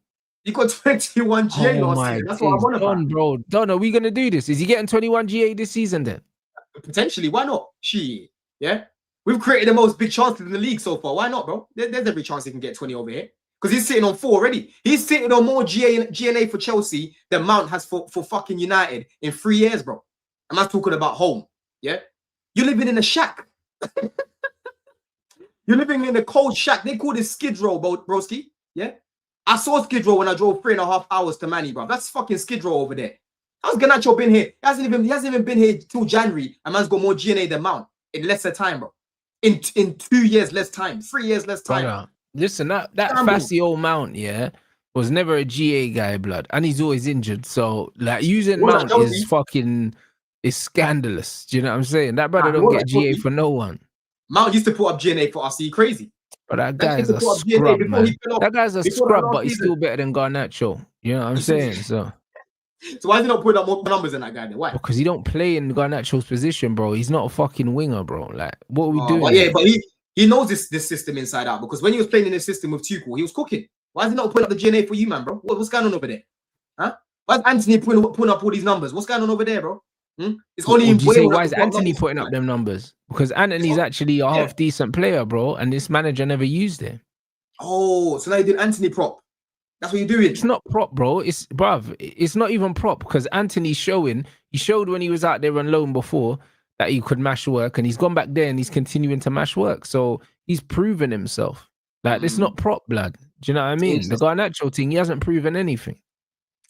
He got 21 GA last season. That's what I'm on about. Bro. Don, are we going to do this? Is he getting 21 GA this season then? Potentially. Why not? Yeah? We've created the most big chances in the league so far. Why not, bro? There's every chance he can get 20 over here. Because he's sitting on 4 already. He's sitting on more GNA for Chelsea than Mount has for fucking United in 3 years, bro. I'm not talking about home. Yeah? You're living in a shack. You're living in a cold shack. They call this Skid Row, broski. Yeah? I saw Skid Row when I drove 3.5 hours to Manny, bro. That's fucking Skid Row over there. How's Garnacho been here? He hasn't even been here till January. And man's got more GNA than Mount in lesser time, bro. In 2 years less time, 3 years less time. Brother, listen, that fussy old Mount, yeah, was never a GA guy, blood. And he's always injured. So, like, using Mount is scandalous. Do you know what I'm saying? That brother don't get GA for no one. Mount used to put up GNA for us. He crazy. But that guy's a scrub, man. That guy's a scrub, but he's still better than Garnacho. You know what I'm saying? So why is he not putting up more numbers than that guy then? Why? Because he don't play in Garnacho's position, bro. He's not a fucking winger, bro. Like, what are we doing? But yeah, but he knows this system inside out. Because when he was playing in this system with Tuchel, he was cooking. Why is he not putting up the GNA for you, man, bro? What's going on over there? Huh? Why is Anthony putting up all these numbers? What's going on over there, bro? It's only why is Anthony putting up them numbers? Because Anthony's actually a half decent player, bro, and this manager never used him. Oh, so now you did Anthony prop. That's what you're doing. It's not prop, bro. It's not even prop because Anthony's showing. He showed when he was out there on loan before that he could mash work, and he's gone back there and he's continuing to mash work. So he's proven himself. Like, it's not prop, blood. Do you know what I mean? The Garnacho thing, he hasn't proven anything.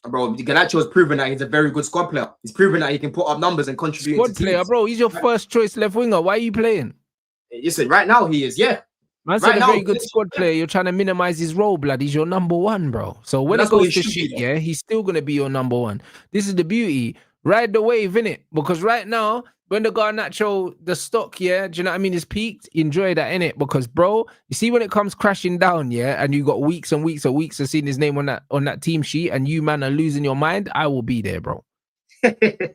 Bro, Garnacho has proven that he's a very good squad player. He's proven that he can put up numbers and contribute. Squad player, bro. He's your first choice left winger. Why are you playing? Listen, right now he is, yeah. Man said a very good squad player. You're trying to minimize his role, blood. He's your number 1, bro. So when it goes to shit, yeah, he's still going to be your number 1. This is the beauty. Ride the wave, innit? Because right now, when the Garnacho, the stock, yeah, do you know what I mean, is peaked, enjoy that, innit? Because, bro, you see when it comes crashing down, yeah, and you got weeks and weeks and weeks of seeing his name on that team sheet and you, man, are losing your mind, I will be there, bro.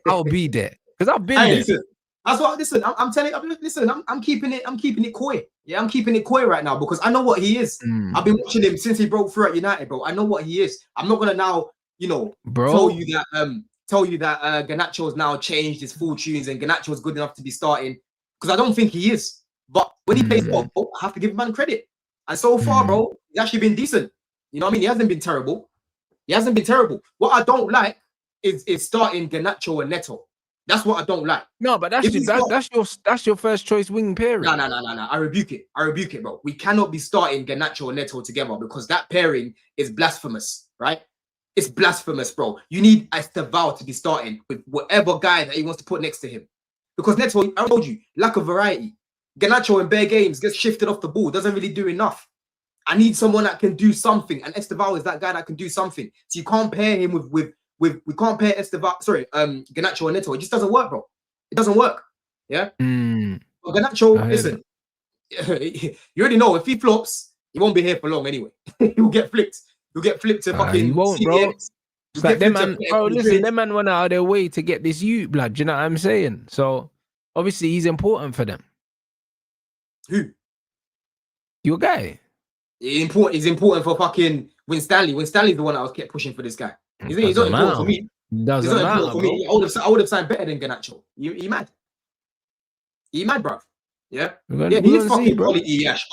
I'll be there. Because I've been there. Listen, that's what, listen, I'm telling you, listen, I'm keeping it coy. Yeah, I'm keeping it coy right now because I know what he is. I've been watching him since he broke through at United, bro. I know what he is. I'm not going to now, tell you that Garnacho's now changed his fortunes and Garnacho's good enough to be starting because I don't think he is. But when he plays football, I have to give man credit. And so far, bro, he's actually been decent. You know what I mean? He hasn't been terrible. What I don't like is starting Garnacho and Neto. That's what I don't like. No, but that's your first choice wing pairing. No. I rebuke it, bro. We cannot be starting Garnacho and Neto together because that pairing is blasphemous, right? It's blasphemous, bro. You need Estevao to be starting with whatever guy that he wants to put next to him. Because Neto, I told you, lack of variety. Garnacho in bare games gets shifted off the ball, doesn't really do enough. I need someone that can do something, and Estevao is that guy that can do something. So you can't pair him with we can't pair Garnacho and Neto. It just doesn't work, bro. It doesn't work. Yeah. But Garnacho, listen, you already know if he flops, he won't be here for long anyway. He'll get flipped. He'll get flipped to fucking. He won't, bro. Like them man, bro. Listen, them man went out of their way to get this youth blood. Do you know what I'm saying? So obviously he's important for them. Who? Your guy. He's important for fucking Win Stanley. Win Stanley's the one that was kept pushing for this guy. He's not important for me. Doesn't matter, for me. I would have signed better than Garnacho. You mad? You mad, bro? Yeah. Yeah, he is fucking quality, Yash.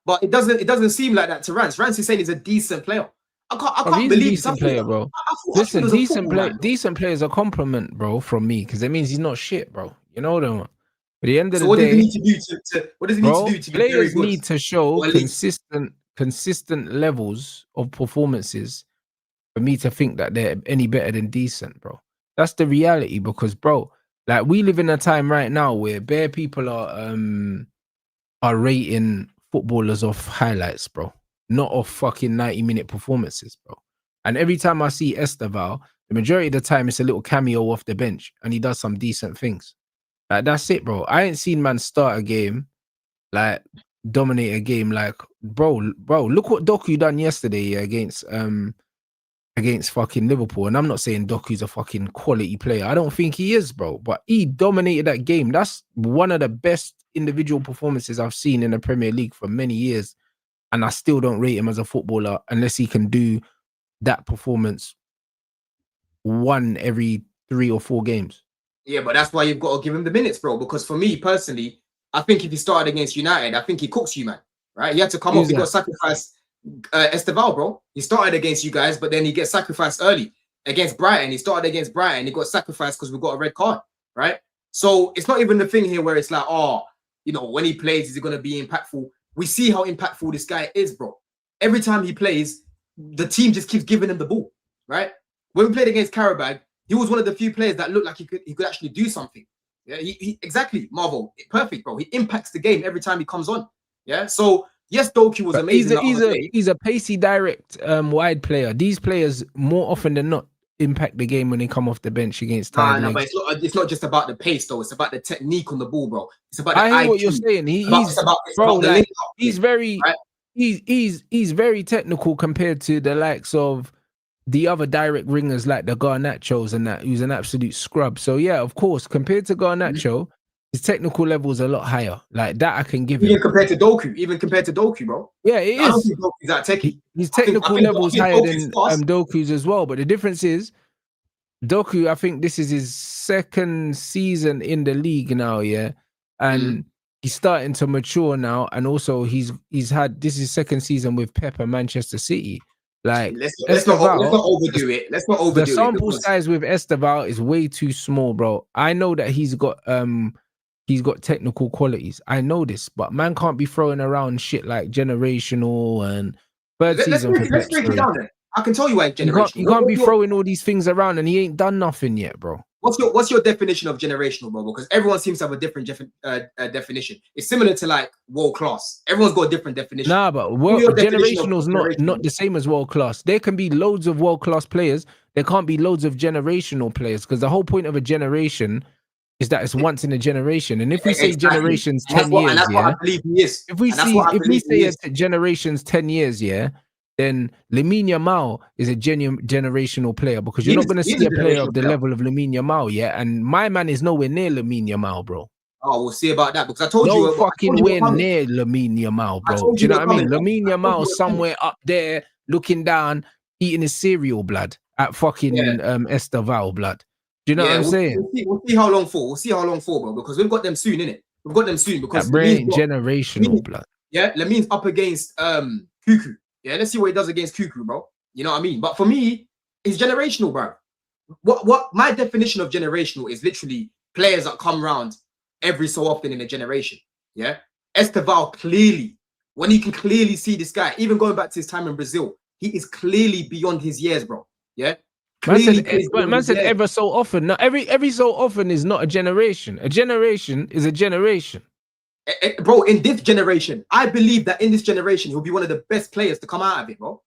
But it doesn't seem like that to Rants. Rants is saying he's a decent player. I can't believe he's a decent player, bro. Listen, decent player is a compliment, bro, from me, because it means he's not shit, bro. You know what I mean? At the end of the day, what does he need to do what does he need to do to be players very good? need to show consistent levels of performances for me to think that they're any better than decent, bro. That's the reality, because, bro, like, we live in a time right now where bare people are rating footballers off highlights, bro, not off fucking 90-minute performances, bro. And every time I see Estevao, the majority of the time it's a little cameo off the bench and he does some decent things. Like, that's it, bro. I ain't seen man start a game, like, dominate a game. Like, bro, look what Doku done yesterday against fucking Liverpool. And I'm not saying Doku's a fucking quality player. I don't think he is, bro. But he dominated that game. That's one of the best individual performances I've seen in the Premier League for many years. And I still don't rate him as a footballer unless he can do that performance one every 3 or 4 games. Yeah, but that's why you've got to give him the minutes, bro. Because for me personally, I think if he started against United, I think he cooks you, man. Right? He had to come off. He got sacrificed. Estevao, bro. He started against you guys, but then he gets sacrificed early against Brighton. He started against Brighton. He got sacrificed because we got a red card, right? So it's not even the thing here where it's like, oh, you know, when he plays, is he going to be impactful? We see how impactful this guy is, bro. Every time he plays, the team just keeps giving him the ball, right? When we played against Karabag, he was one of the few players that looked like he could actually do something. Yeah, he exactly, Marvel, perfect, bro. He impacts the game every time he comes on. Yeah, so yes, Doku was amazing. He's a pacey, direct, wide player. These players more often than not impact the game when they come off the bench against time. Nah, but it's not just about the pace though. It's about the technique on the ball, bro. It's about I the hear IQ. what you're saying. He's very technical compared to the likes of the other direct ringers like the Garnachos and that, who's an absolute scrub. So yeah, of course, compared to Garnacho, his technical level is a lot higher. Like that I can give him. Even compared to Doku, bro. Yeah, it is. I don't think Doku's that techie. His technical level is higher than Doku's as well. But the difference is, Doku, I think this is his second season in the league now, yeah? And he's starting to mature now. And also this is his second season with Pep and Manchester City. Like, let's not overdo it. The sample size with Estevao is way too small, bro. I know that he's got technical qualities. I know this, but man can't be throwing around shit like generational and third season. Let's break it down then. I can tell you why generational. You can't be throwing all these things around and he ain't done nothing yet, bro. What's your definition of generational, bro? Because everyone seems to have a different definition. It's similar to like world class. Everyone's got a different definition. Nah, but generational is not the same as world class. There can be loads of world class players. There can't be loads of generational players, because the whole point of a generation is that it's once in a generation. And if we say generations 10 years, yeah. If we say generations 10 years, yeah, then Lamine Yamal is a generational player, because you're not going to see a player of the level of Lamine Yamal, yeah? And my man is nowhere near Lamine Yamal, bro. Oh, we'll see about that, because I told you. Fucking way near Lamine Yamal, bro. Do you know what I mean? Lamine Yamal somewhere up there looking down, eating his cereal, blood, at fucking Estevao, blood. Do you know what I'm saying? We'll see how long for, bro, because we've got them soon, innit? We've got them soon, because that brain generational, blood. Yeah, Lamin's up against Cuckoo. Yeah, let's see what he does against Cuckoo, bro. You know what I mean? But for me, it's generational, bro. What my definition of generational is literally players that come around every so often in a generation. Yeah, Estevao clearly, when you can clearly see this guy, even going back to his time in Brazil, he is clearly beyond his years, bro. Yeah. Man said ever so often. Now, every so often is not a generation. A generation is a generation. Bro, in this generation, I believe that in this generation, he'll be one of the best players to come out of it, bro.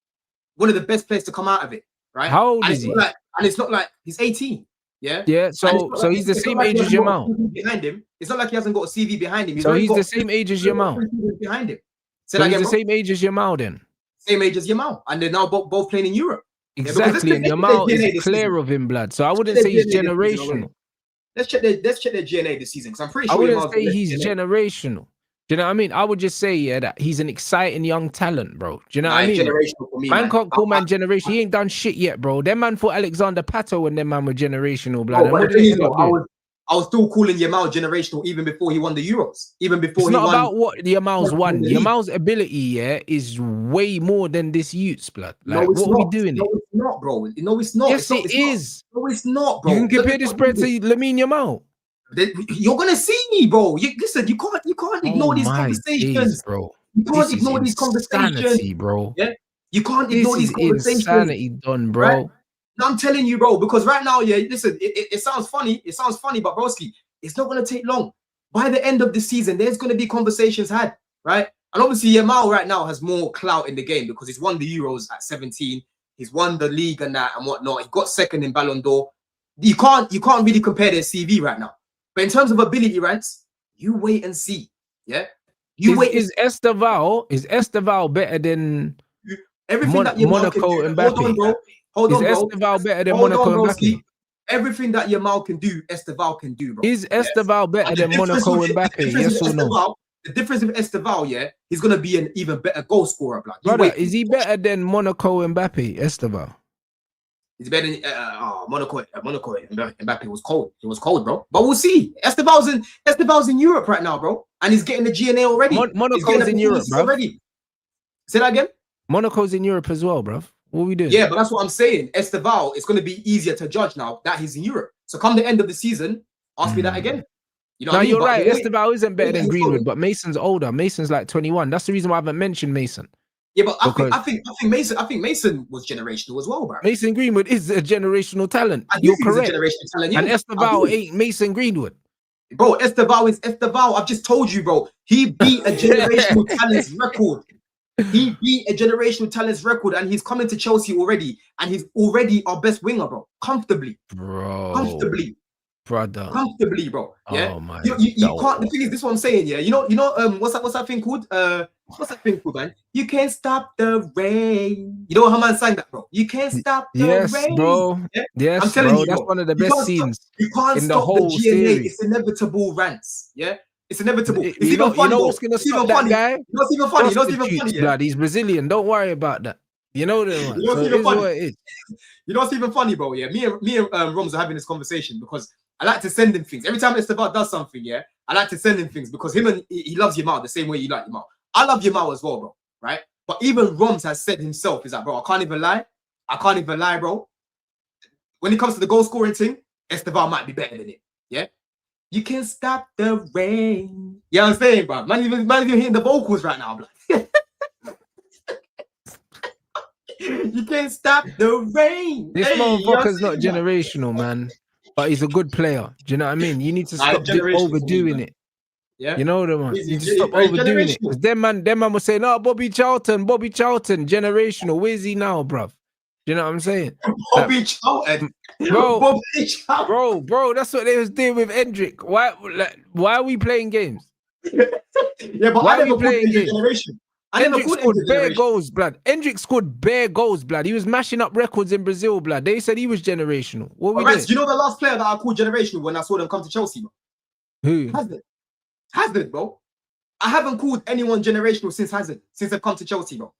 One of the best players to come out of it, right? How old is he? And it's not like he's 18. Yeah. Yeah. So he's the same age as Yamal. Behind him, it's not like he hasn't got a CV behind him. So he's the same age as Yamal. Behind him. So he's the same age as Yamal then. Same age as Yamal, and they're now both playing in Europe. Exactly, and Yamal is clear of him, blood. So I wouldn't say he's generational. Let's check their GNA this season, because I'm pretty sure I wouldn't say he's generational. Do you know what I mean? I would just say that he's an exciting young talent, bro. Do you know what I mean? Generational for me, man can't call man generation. He ain't done shit yet, bro. Them man thought Alexander Pato when them man were generational, blood. I was still calling Yamal generational even before he won the Euros. Even before it's not about what Yamal's won. Yamal's ability, is way more than this youth's, blood. Like, what are we doing? No, it's not, bro. No, it's not. Yes, it is. No, it's not, bro. You can compare this spread to Lamine Yamal. You're gonna see me, bro. Listen, you can't ignore these conversations, bro. You can't ignore these conversations, bro. Yeah, you can't ignore these conversations. Insanity done, bro. Right? I'm telling you, bro, because right now, listen, it sounds funny. It sounds funny, but broski, it's not going to take long. By the end of the season, there's going to be conversations had, right? And obviously, Yamal right now has more clout in the game because he's won the Euros at 17. He's won the league and that and whatnot. He got second in Ballon d'Or. You can't really compare their CV right now. But in terms of ability, Rants, you wait and see. Yeah, Is Estevao better than everything that Monaco and Mbappe? Hold on, bro. Is Estevao better than Monaco and Mbappe? Everything that Yamal can do, Estevao can do, bro. Is Estevao better than Monaco and Mbappe? Yes or no? The difference with Estevao, he's gonna be an even better goal scorer, blood. Brother, is he better than Monaco and Mbappe, Estevao? He's better than Monaco and Mbappe was cold. It was cold, bro. But we'll see. Estevao's in Europe right now, bro, and he's getting the GNA already. Monaco's in Europe, bro. Already. Say that again. Monaco's in Europe as well, bro. What are we doing? Yeah, but that's what I'm saying. Estevao, it's going to be easier to judge now that he's in Europe. So come the end of the season, ask me that again. You know, you're right. Estevao isn't better than Greenwood, but Mason's older. Mason's like 21. That's the reason why I haven't mentioned Mason. Yeah, but I think Mason was generational as well, bro. Mason Greenwood is a generational talent. You're correct. And Estevao ain't Mason Greenwood. Bro, Estevao is Estevao. I've just told you, bro. He beat a generational talents record. He beat a generational talents record, and he's coming to Chelsea already, and he's already our best winger, bro. Comfortably, bro. Comfortably, bro. Yeah. Oh my. You can't. The thing is, this is what I'm saying. Yeah. You know. What's that thing called? What's that thing called, man? You can't stop the rain. You know how man sang that, bro? You can't stop the rain. Bro. Yeah? Yes, I'm telling bro. you, That's one of the best scenes. You can't in stop the whole GNA. series. It's inevitable, Rants. Yeah. It's inevitable. It's you even funny. You know what's gonna stop that guy? It's even funny. It's even funny. Yeah? Blood. He's Brazilian. Don't worry about that. You know the one. You know so even funny. What it is. You know what's even funny, bro? Yeah, me and Roms are having this conversation because I like to send him things. Every time Estevao does something, yeah, I like to send him things because he loves Yamal the same way you like Yamal. I love Yamal as well, bro. Right? But even Roms has said himself, is like, bro, I can't even lie, bro. When it comes to the goal scoring thing, Estevao might be better than it. Yeah. You can't stop the rain. You know what I'm saying, bro? Man, even hitting the vocals right now, bro. You can't stop the rain. This motherfucker's not generational, man. But he's a good player. Do you know what I mean? You need to stop overdoing it. Yeah. You know what I mean? You need to stop overdoing it. Because them man was saying, oh, Bobby Charlton, generational. Where's he now, bruv? You know what I'm saying? Bobby Charlton. Bro, that's what they was doing with Hendrick. Why are we playing games? Yeah, but why are we playing games? Hendrick scored bare goals, blood. Hendrick scored bare goals, blood. He was mashing up records in Brazil, blood. They said he was generational. What we doing? Do you know the last player that I called generational when I saw them come to Chelsea, bro? Who? Hazard, bro. I haven't called anyone generational since Hazard, since they've come to Chelsea, bro.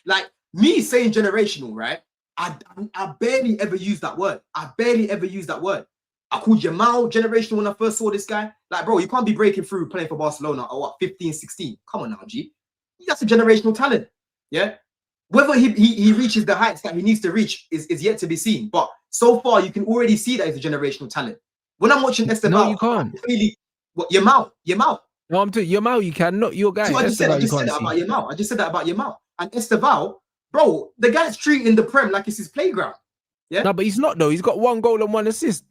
Like me saying generational, right? I barely ever use that word. I called Yamal generational when I first saw this guy. Like, bro, you can't be breaking through playing for Barcelona or what, 15, 16. Come on now, G. That's a generational talent. Yeah. Whether he reaches the heights that he needs to reach is yet to be seen. But so far, you can already see that he's a generational talent. When I'm watching Estevao, no, you can't. What Yamal? No, I'm telling you, Yamal, you can, not your guy. So I just said that about Yamal. I just said that about Yamal. And Estevao, bro, the guy's treating the Prem like it's his playground. Yeah. No, but he's not though. He's got 1 goal and 1 assist.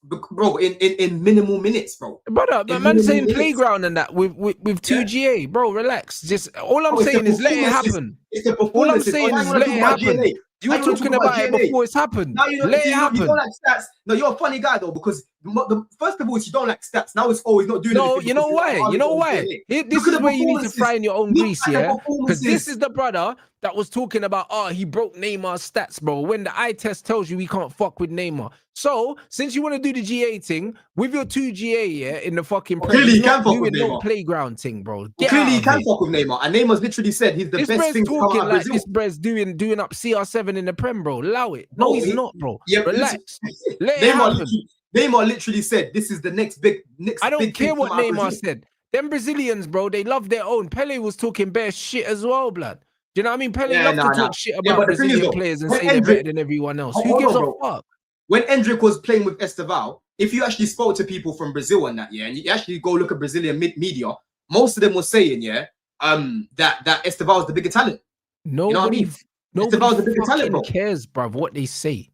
Bro, in minimal minutes, bro. Brother, man saying playground and that with 2 GA, bro. Relax. Just all I'm saying is let it happen. All I'm saying is let it happen. You were talking about it before it's happened. Let it happen. You don't like stats. No, you're a funny guy though, because the first of all, you don't like stats. Now it's always not doing. No, you know why? You know why? This is where you need to fry in your own grease, yeah. Because this is the brother that was talking about, he broke Neymar's stats, bro. When the eye test tells you we can't fuck with Neymar. So since you want to do the GA thing with your 2 GA, yeah, in the fucking clearly you can fuck with Neymar. Playground thing, bro. Clearly you can fuck with Neymar, and Neymar's literally said he's the best thing to come out of Brazil. This Brez doing up CR7 in the Prem, bro. Allow it. No, he's not, bro. Yeah, relax. Let it happen. Neymar literally said this is the next big. I don't care what Neymar said. Them Brazilians, bro, they love their own. Pele was talking bare shit as well, blood. Do you know what I mean? Pele loved to talk shit about Brazilian players and say they're better than everyone else. Who gives a fuck? When Endrick was playing with Estevao, if you actually spoke to people from Brazil and that, yeah, and you actually go look at Brazilian media, most of them were saying, yeah, that Estevao is the bigger talent. Nobody, you know what I mean? Nobody the bigger talent, bro. Cares, bruv, what they say.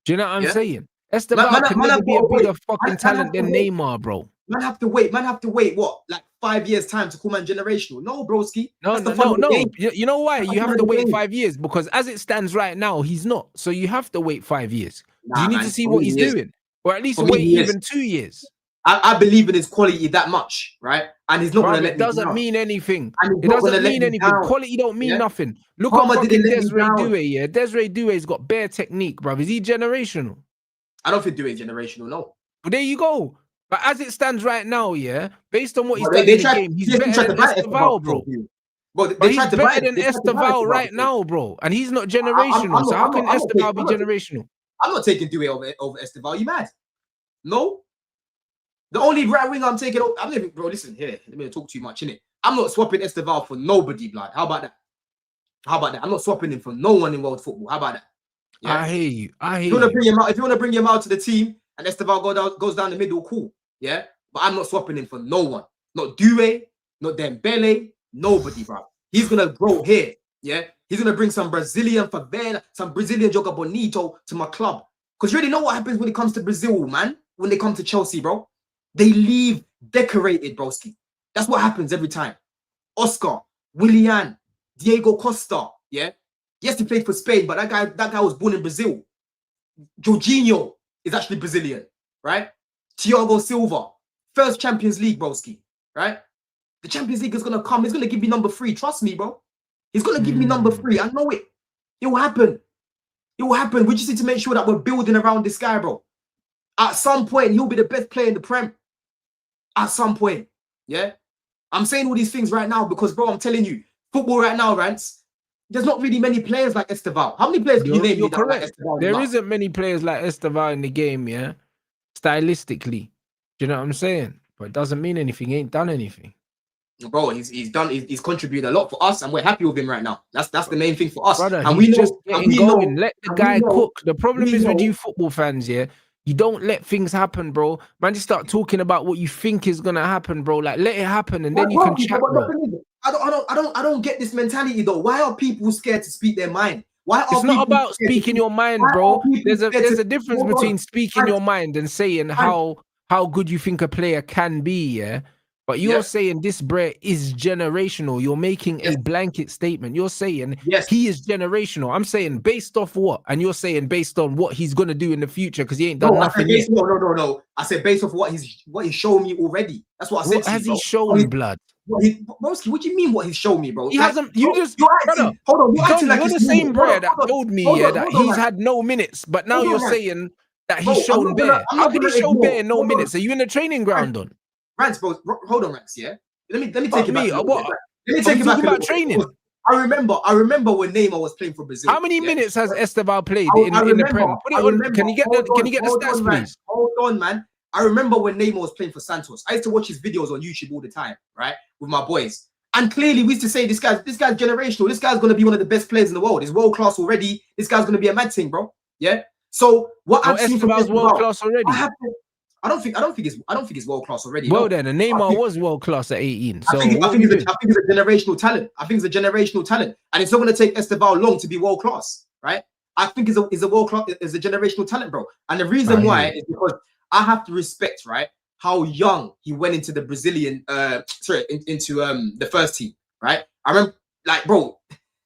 Do you know what I'm saying? Estevao can never be a bigger fucking talent than Neymar, bro. Man have to wait. What? Like 5 years time to call man generational? No, broski. No. You know why? You have to wait 5 years because as it stands right now, he's not. So you have to wait 5 years. You need to see what he's doing, or at least wait even 2 years. I believe in his quality that much, right? And he's not going to let me down. It doesn't mean anything. It doesn't mean anything. Quality don't mean nothing. Look at fucking Desiree Doué. Yeah, Desiree Doué's got bare technique, bruv. Is he generational? I don't think Doué's generational. No. Well, there you go. But as it stands right now, yeah, based on what he's done in the game, he's better than Estevao, bro. But he's better than Estevao right now, bro. And he's not generational. So how can Estevao be generational? I'm not taking Doué over Estevao. You mad? No. The only right wing I'm taking over, I'm not even, bro, listen, here, let me talk too much, innit? I'm not swapping Estevao for nobody, blood. How about that? I'm not swapping him for no one in world football. How about that? Yeah? I hear you. If you want to bring him out to the team and Estevao goes down the middle, cool. Yeah? But I'm not swapping him for no one. Not Doué, not Dembele, nobody, bro. He's going to grow here. Yeah? He's going to bring some Brazilian favela, some Brazilian joga bonito to my club. Because you already know what happens when it comes to Brazil, man. When they come to Chelsea, bro. They leave decorated, broski. That's what happens every time. Oscar, Willian, Diego Costa, yeah? Yes, he played for Spain, but that guy was born in Brazil. Jorginho is actually Brazilian, right? Thiago Silva, first Champions League, broski, right? The Champions League is going to come. He's going to give me number 3. Trust me, bro. He's going to give me number 3. I know it. It will happen. It will happen. We just need to make sure that we're building around this guy, bro. At some point, he'll be the best player in the Prem. At some point, yeah? I'm saying all these things right now because, bro, I'm telling you, football right now, Rants, there's not really many players like Estevao. How many players can you name me that like Estevao? There isn't many players like Estevao in the game, yeah? Stylistically. Do you know what I'm saying? But it doesn't mean anything. He ain't done anything. Bro, he's contributed a lot for us and we're happy with him right now. That's the main thing for us. Brother, and we just know, let the guy cook. The problem is with you football fans, yeah? You don't let things happen, bro. Man, just start talking about what you think is gonna happen, bro. Like, let it happen, and then you can chat, bro. I don't get this mentality though. Why are people scared to speak their mind? Why are it's not about speaking your mind, bro. There's a difference between speaking your mind and saying how good you think a player can be, yeah. But you're saying this Brett is generational. You're making a blanket statement. You're saying he is generational. I'm saying based off what? And you're saying based on what he's gonna do in the future because he ain't done nothing yet. No. I said based off what he's shown me already. That's what I said. What has he shown, blood? Broski, what do you mean what he's shown me, bro? He hasn't. You're the same Brett that told me that he's had no minutes, but now you're saying that he's shown bare. How can he show bare in no minutes? Are you in the training ground on? Rants, bro, hold on, Rants, yeah? Let me take it back. What? Let me take it back about training. I remember when Neymar was playing for Brazil. How many minutes has Estevao played in the Prem? Put it on. Can you get the stats, please? Hold on, man. I remember when Neymar was playing for Santos. I used to watch his videos on YouTube all the time, right? With my boys. And clearly, we used to say this guy's generational. This guy's going to be one of the best players in the world. He's world class already. This guy's going to be a mad thing, bro. Yeah. So what I've seen from Estevao world class already. I don't think it's world class already. Well, then, and Neymar was world class at 18. So I think it's a generational talent. I think it's a generational talent, and it's not going to take Estevao long to be world class, right? I think is a world class, is a generational talent, bro. And the reason why is because I have to respect, right, how young he went into the Brazilian, into the first team, right? I remember, like, bro,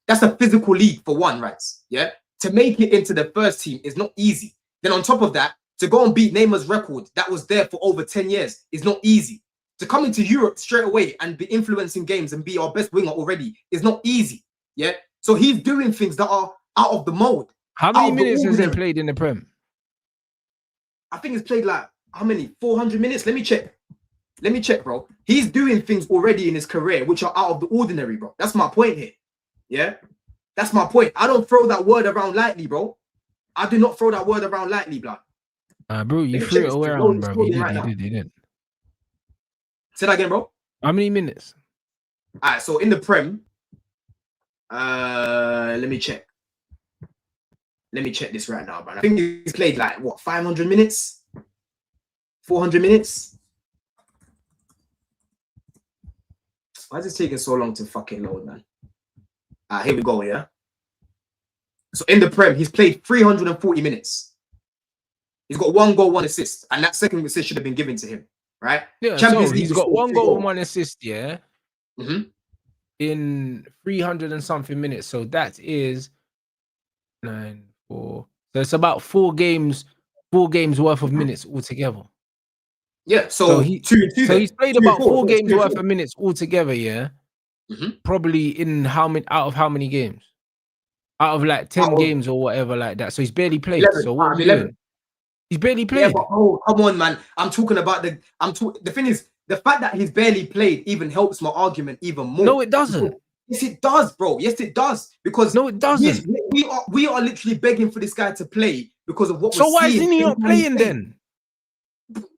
that's a physical league for one, right? Yeah, to make it into the first team is not easy. Then on top of that, to go and beat Neymar's record that was there for over 10 years is not easy. To come into Europe straight away and be influencing games and be our best winger already is not easy. Yeah, so he's doing things that are out of the mold. How many minutes has he played in the Prem? I think he's played like, how many? 400 minutes? Let me check, bro. He's doing things already in his career which are out of the ordinary, bro. That's my point here. Yeah? That's my point. I don't throw that word around lightly, bro. I do not throw that word around lightly, blood. Bro, you threw it around, bro. He did. Say that again, bro. How many minutes? All right, so in the Prem, let me check. Let me check this right now, bro. I think he's played like, what, 500 minutes? 400 minutes? Why is it taking so long to fucking load, man? Here we go, yeah? So in the Prem, he's played 340 minutes. He's got 1 goal, 1 assist. And that second assist should have been given to him, right? Yeah, Champions League, he's got 1 goal and 1 assist, yeah? In 300 and something minutes. So that is 9, 4. So it's about 4 games worth of minutes altogether. Yeah, so he's played about 4 games worth of minutes altogether, yeah? Probably in out of how many games? Out of like 10 games or whatever like that. So he's barely played. 11, so what are we doing? He's barely played. Yeah, but, come on, man. I'm talking about the thing is, the fact that he's barely played even helps my argument even more. No, it doesn't. Yes, it does, bro. Yes, it does. Because no, it doesn't. We are literally begging for this guy to play because of what we're seeing. So why isn't he not playing then?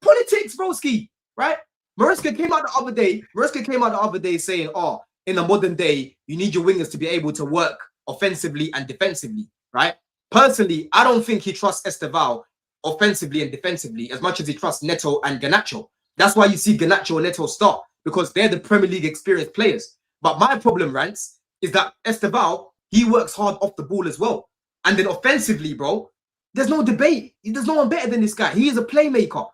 Politics, broski, right? Maresca came out the other day saying, oh, in the modern day, you need your wingers to be able to work offensively and defensively, right? Personally, I don't think he trusts Estevao offensively and defensively as much as he trusts Neto and Garnacho. That's why you see Garnacho and Neto start, because they're the Premier League experienced players. But my problem, Rants, is that Estevao, he works hard off the ball as well. And then offensively, bro, there's no debate. There's no one better than this guy. He is a playmaker.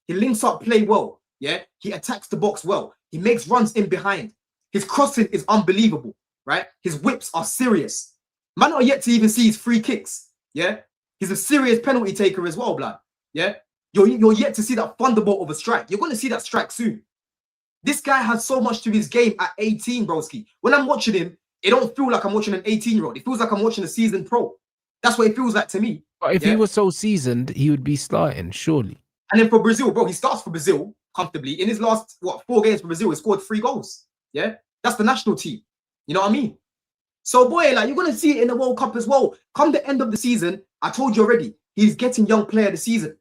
He links up play well. Yeah, he attacks the box well. He makes runs in behind. His crossing is unbelievable, right? His whips are serious. Man are yet to even see his free kicks. Yeah, he's a serious penalty taker as well, blood. Yeah, you're yet to see that thunderbolt of a strike. You're going to see that strike soon. This guy has so much to his game at 18, broski. When I'm watching him, it don't feel like I'm watching an 18-year-old. It feels like I'm watching a seasoned pro. That's what it feels like to me. But if he was so seasoned, he would be starting, surely. And then for Brazil, bro, he starts for Brazil comfortably. In his last, 4 games for Brazil, he scored 3 goals. Yeah, that's the national team. You know what I mean? So, boy, like, you're going to see it in the World Cup as well. Come the end of the season, I told you already, he's getting young player of the season.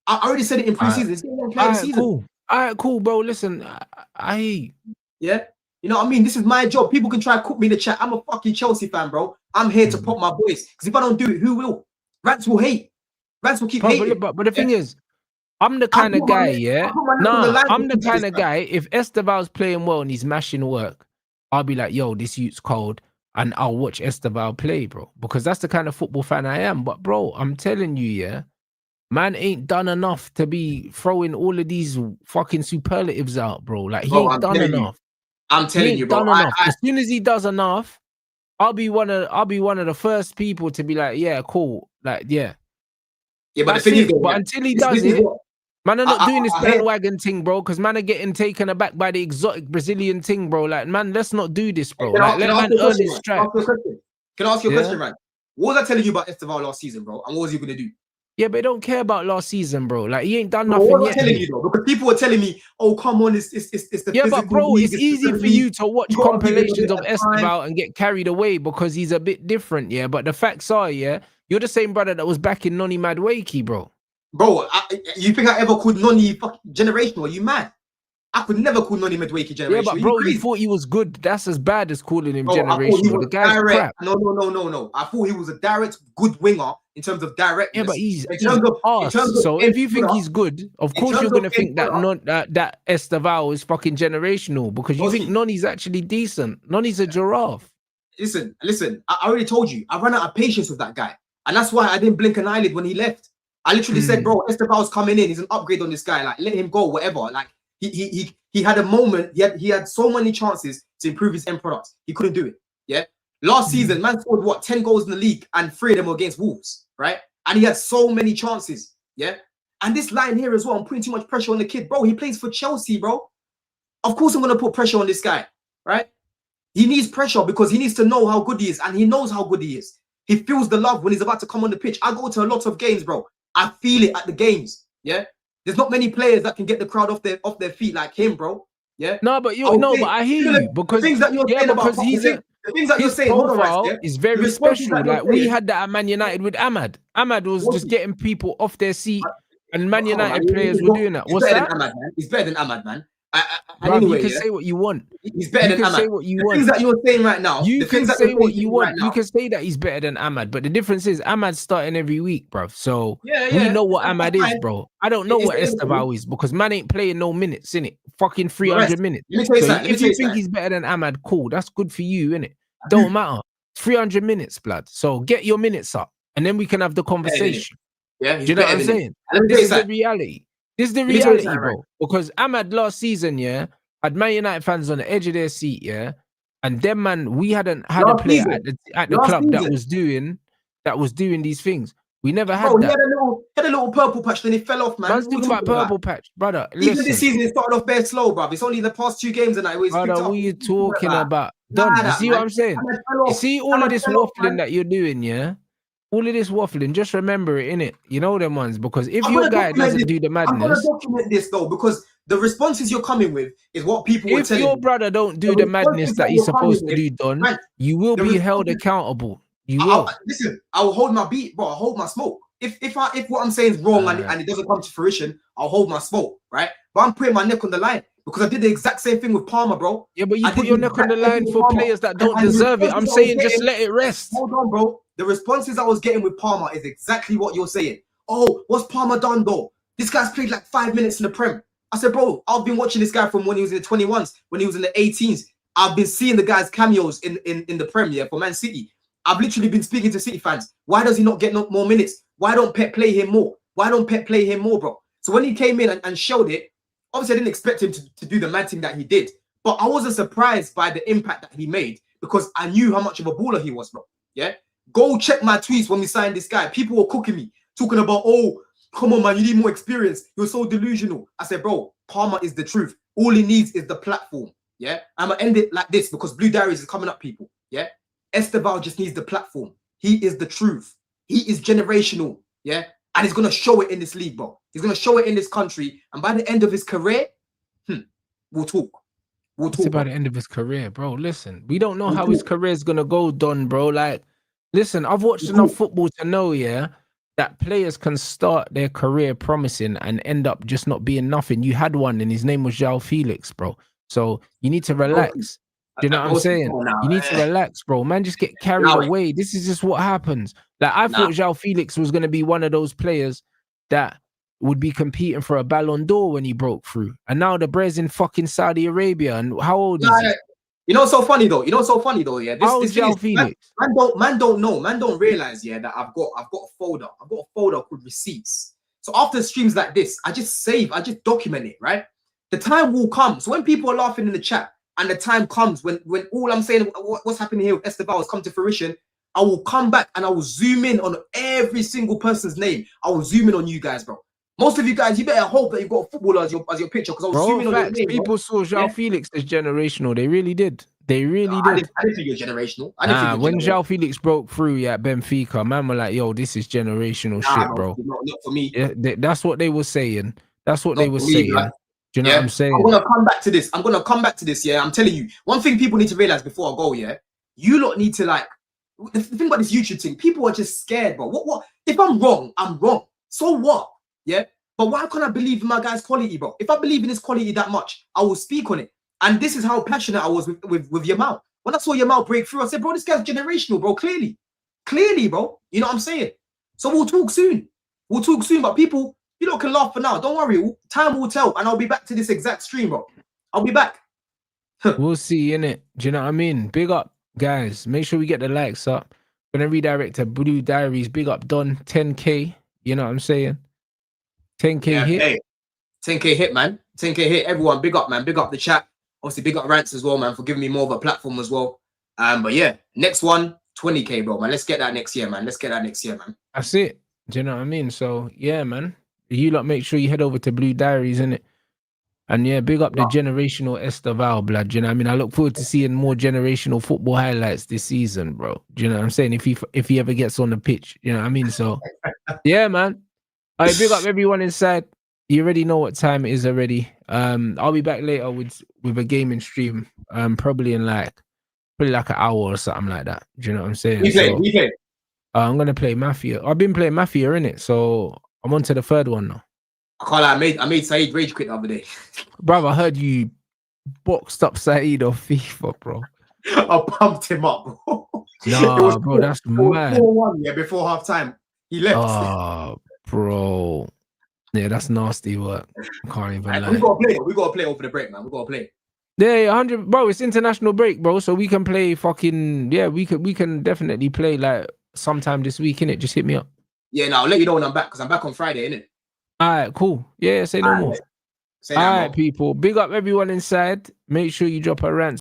I already said it in pre-season. He's getting young player of the season. Cool. All right, cool, bro. Listen, yeah, you know what I mean? This is my job. People can try to cook me in the chat. I'm a fucking Chelsea fan, bro. I'm here to pop my boys. Because if I don't do it, who will? Rants will hate. Rants will keep hating. But the thing is, I'm the kind of guy, I'm the kind of guy, if Estevao's playing well and he's mashing work, I'll be like, yo, this youth's cold, and I'll watch Estevao play, bro. Because that's the kind of football fan I am. But, bro, I'm telling you, yeah, man ain't done enough to be throwing all of these fucking superlatives out, bro. Like, he ain't done enough. I'm telling you, bro. As soon as he does enough, I'll be one of the first people to be like, yeah, cool. Like, yeah. Yeah, but the thing is, but until he does it, man are not doing this bandwagon thing, bro, because man are getting taken aback by the exotic Brazilian thing, bro. Like, man, let's not do this, bro. Like, let man earn his stripes. Can I ask you a question, right? What was I telling you about Estevao last season, bro? And what was he going to do? Yeah, but they don't care about last season, bro. Like, he ain't done nothing yet. What am I telling you, though? Because people were telling me, oh, come on, it's the yeah, but bro, league, it's easy for you to watch compilations of Estevao and get carried away because he's a bit different, yeah? But the facts are, yeah, you're the same brother that was back in Noni Madwakey, bro. Bro, you think I ever called Noni fucking generational? Are you mad? I could never call Noni Madueke generational. Yeah, but bro, you thought he was good. That's as bad as calling him generational. The guy's crap. No. I thought he was a direct good winger in terms of directness. Yeah, but he's arse. So if you think he's good, of course you're gonna think that Estevao is fucking generational because you think Noni's actually decent. Noni's a giraffe. Listen. I already told you. I ran out of patience with that guy, and that's why I didn't blink an eyelid when he left. I literally said, bro, Estevao's coming in. He's an upgrade on this guy. Like, let him go, whatever. Like, he had a moment. He had so many chances to improve his end product. He couldn't do it. Yeah. Last season, man scored what 10 goals in the league, and 3 of them were against Wolves, right? And he had so many chances. Yeah. And this line here as well, I'm putting too much pressure on the kid, bro. He plays for Chelsea, bro. Of course, I'm gonna put pressure on this guy, right? He needs pressure because he needs to know how good he is, and he knows how good he is. He feels the love when he's about to come on the pitch. I go to a lot of games, bro. I feel it at the games. Yeah. There's not many players that can get the crowd off their feet like him, bro. Yeah. No, but but I hear you because the things that you're saying about the things that you're saying profile is very special. Like we had that at Man United with Ahmad. Ahmad was just getting people off their seat, and Man United players were doing that. What's that? He's better than Ahmad, man. Anyway, you can say what you want. He's better than Ahmad. Say what you want. Things that you're saying right now. You can say what you want. You can say that he's better than Ahmad, but the difference is Ahmad's starting every week, bro. So we know what Ahmad is, bro. I don't know what Estevao is because man ain't playing no minutes, innit? Fucking 300 minutes. So if you think he's better than Ahmad, cool. That's good for you, innit? Don't matter. 300 minutes, blood. So get your minutes up, and then we can have the conversation. Yeah, do you know what I'm saying? This is the reality. This is the reality, bro. Because Ahmad last season, had Man United fans on the edge of their seat, and them man, we hadn't had a player at the club that was doing these things. We never had that. He had a little purple patch, then he fell off, man. Man's talking about purple patch, brother. Even this season, it started off bare slow, bro. It's only the past 2 games and I always. Brother, what are you talking about? Done. You see what I'm saying? You see all of this waffling that you're doing, all of this waffling, just remember it, innit? You know them ones, because if your guy doesn't do the madness... I'm going to document this, though, because the responses you're coming with is what people were telling If your brother don't do the madness that he's supposed to do, Don, you will be held accountable. You will. Listen, I will hold my beat, bro. I'll hold my smoke. If what I'm saying is wrong and it doesn't come to fruition, I'll hold my smoke, right? But I'm putting my neck on the line because I did the exact same thing with Palmer, bro. Yeah, but you put your neck on the line for players that don't deserve it. I'm saying just let it rest. Hold on, bro. The responses I was getting with Palmer is exactly what you're saying. Oh, what's Palmer done, though? This guy's played like 5 minutes in the Prem. I said, bro, I've been watching this guy from when he was in the 21s, when he was in the 18s. I've been seeing the guy's cameos in the Prem, for Man City. I've literally been speaking to City fans. Why does he not get no more minutes? Why don't Pep play him more? Why don't Pep play him more, bro? So when he came in and showed it, obviously I didn't expect him to do the mad thing that he did. But I wasn't surprised by the impact that he made because I knew how much of a baller he was, bro. Yeah? Go check my tweets when we signed this guy. People were cooking me, talking about, oh, come on, man, you need more experience. You're so delusional. I said, bro, Palmer is the truth. All he needs is the platform. Yeah? I'm going to end it like this because Blue Diaries is coming up, people. Yeah? Estevao just needs the platform. He is the truth. He is generational. Yeah? And he's going to show it in this league, bro. He's going to show it in this country. And by the end of his career, we'll talk. We'll talk. By the end of his career, bro. Listen, we don't know how his career is going to go, Don, bro. Like, listen, I've watched enough football to know, that players can start their career promising and end up just not being nothing. You had one and his name was João Felix, bro. So you need to relax. Do you know what I'm saying? You need to relax, bro. Man, just get carried away. This is just what happens. Like, I thought João Felix was going to be one of those players that would be competing for a Ballon d'Or when he broke through. And now the Brez in fucking Saudi Arabia. And how old is he? You know what's so funny though? Yeah. How old is João Felix? Man don't know. Man don't realize, that I've got a folder. I've got a folder called receipts. So after streams like this, I just document it, right? The time will come. So when people are laughing in the chat, and the time comes when all I'm saying, what's happening here with Estevao has come to fruition, I will come back and I will zoom in on every single person's name. I will zoom in on you guys, bro. Most of you guys, you better hope that you've got a footballer as your picture, because I was zooming on your name. People saw João Felix as generational. They really did. They really did. I didn't think you're generational. When João Felix broke through at Benfica, man were like, yo, this is generational shit, bro. Not for me. Yeah, that's what they were saying. That's what they were saying. Bro. Do you know what I'm saying? I'm going to come back to this. I'm telling you. One thing people need to realize before I go, you lot need to, like, the thing about this YouTube thing, people are just scared, bro. What? If I'm wrong, I'm wrong. So what? Yeah? But why can't I believe in my guy's quality, bro? If I believe in his quality that much, I will speak on it. And this is how passionate I was with Yamal. When I saw Yamal break through, I said, bro, this guy's generational, bro. Clearly, bro. You know what I'm saying? So we'll talk soon. But people, you lot can laugh for now. Don't worry. Time will tell. And I'll be back to this exact stream, bro. I'll be back. We'll see, innit? Do you know what I mean? Big up, guys. Make sure we get the likes up. Gonna redirect to Blue Diaries. Big up, Don. 10K. You know what I'm saying? 10K hit. Hey, 10K hit, man. 10K hit. Everyone, big up, man. Big up the chat. Obviously, big up Rants as well, man, for giving me more of a platform as well. But yeah, next one, 20K, bro, man. Let's get that next year, man. That's it. Do you know what I mean? So yeah, man. You lot make sure you head over to Blue Diaries, innit? And yeah, big up the generational Estevao, blood. Do you know what I mean? I look forward to seeing more generational football highlights this season, bro. Do you know what I'm saying? If he ever gets on the pitch, you know what I mean? So yeah, man. All right, big up everyone inside. You already know what time it is already. I'll be back later with a gaming stream. Probably in like an hour or something like that. Do you know what I'm saying? We play. I'm gonna play Mafia. I've been playing Mafia, innit? So I'm on to the third one now. I can't lie, I made Saeed rage quit the other day. Bro, I heard you boxed up Saeed on FIFA, bro. I pumped him up, bro. Nah, bro, that's mad. 4-1, before half time. He left. Oh, bro. Yeah, that's nasty work. I can't even lie. We gotta play over the break, man. We gotta play. Yeah, 100, bro. It's international break, bro. So we can play fucking. Yeah, we can definitely play like sometime this week, innit? Just hit me up. Yeah, now I'll let you know when I'm back because I'm back on Friday, innit? All right, cool. Yeah, say no more. All right, people. Big up everyone inside. Make sure you drop a rant.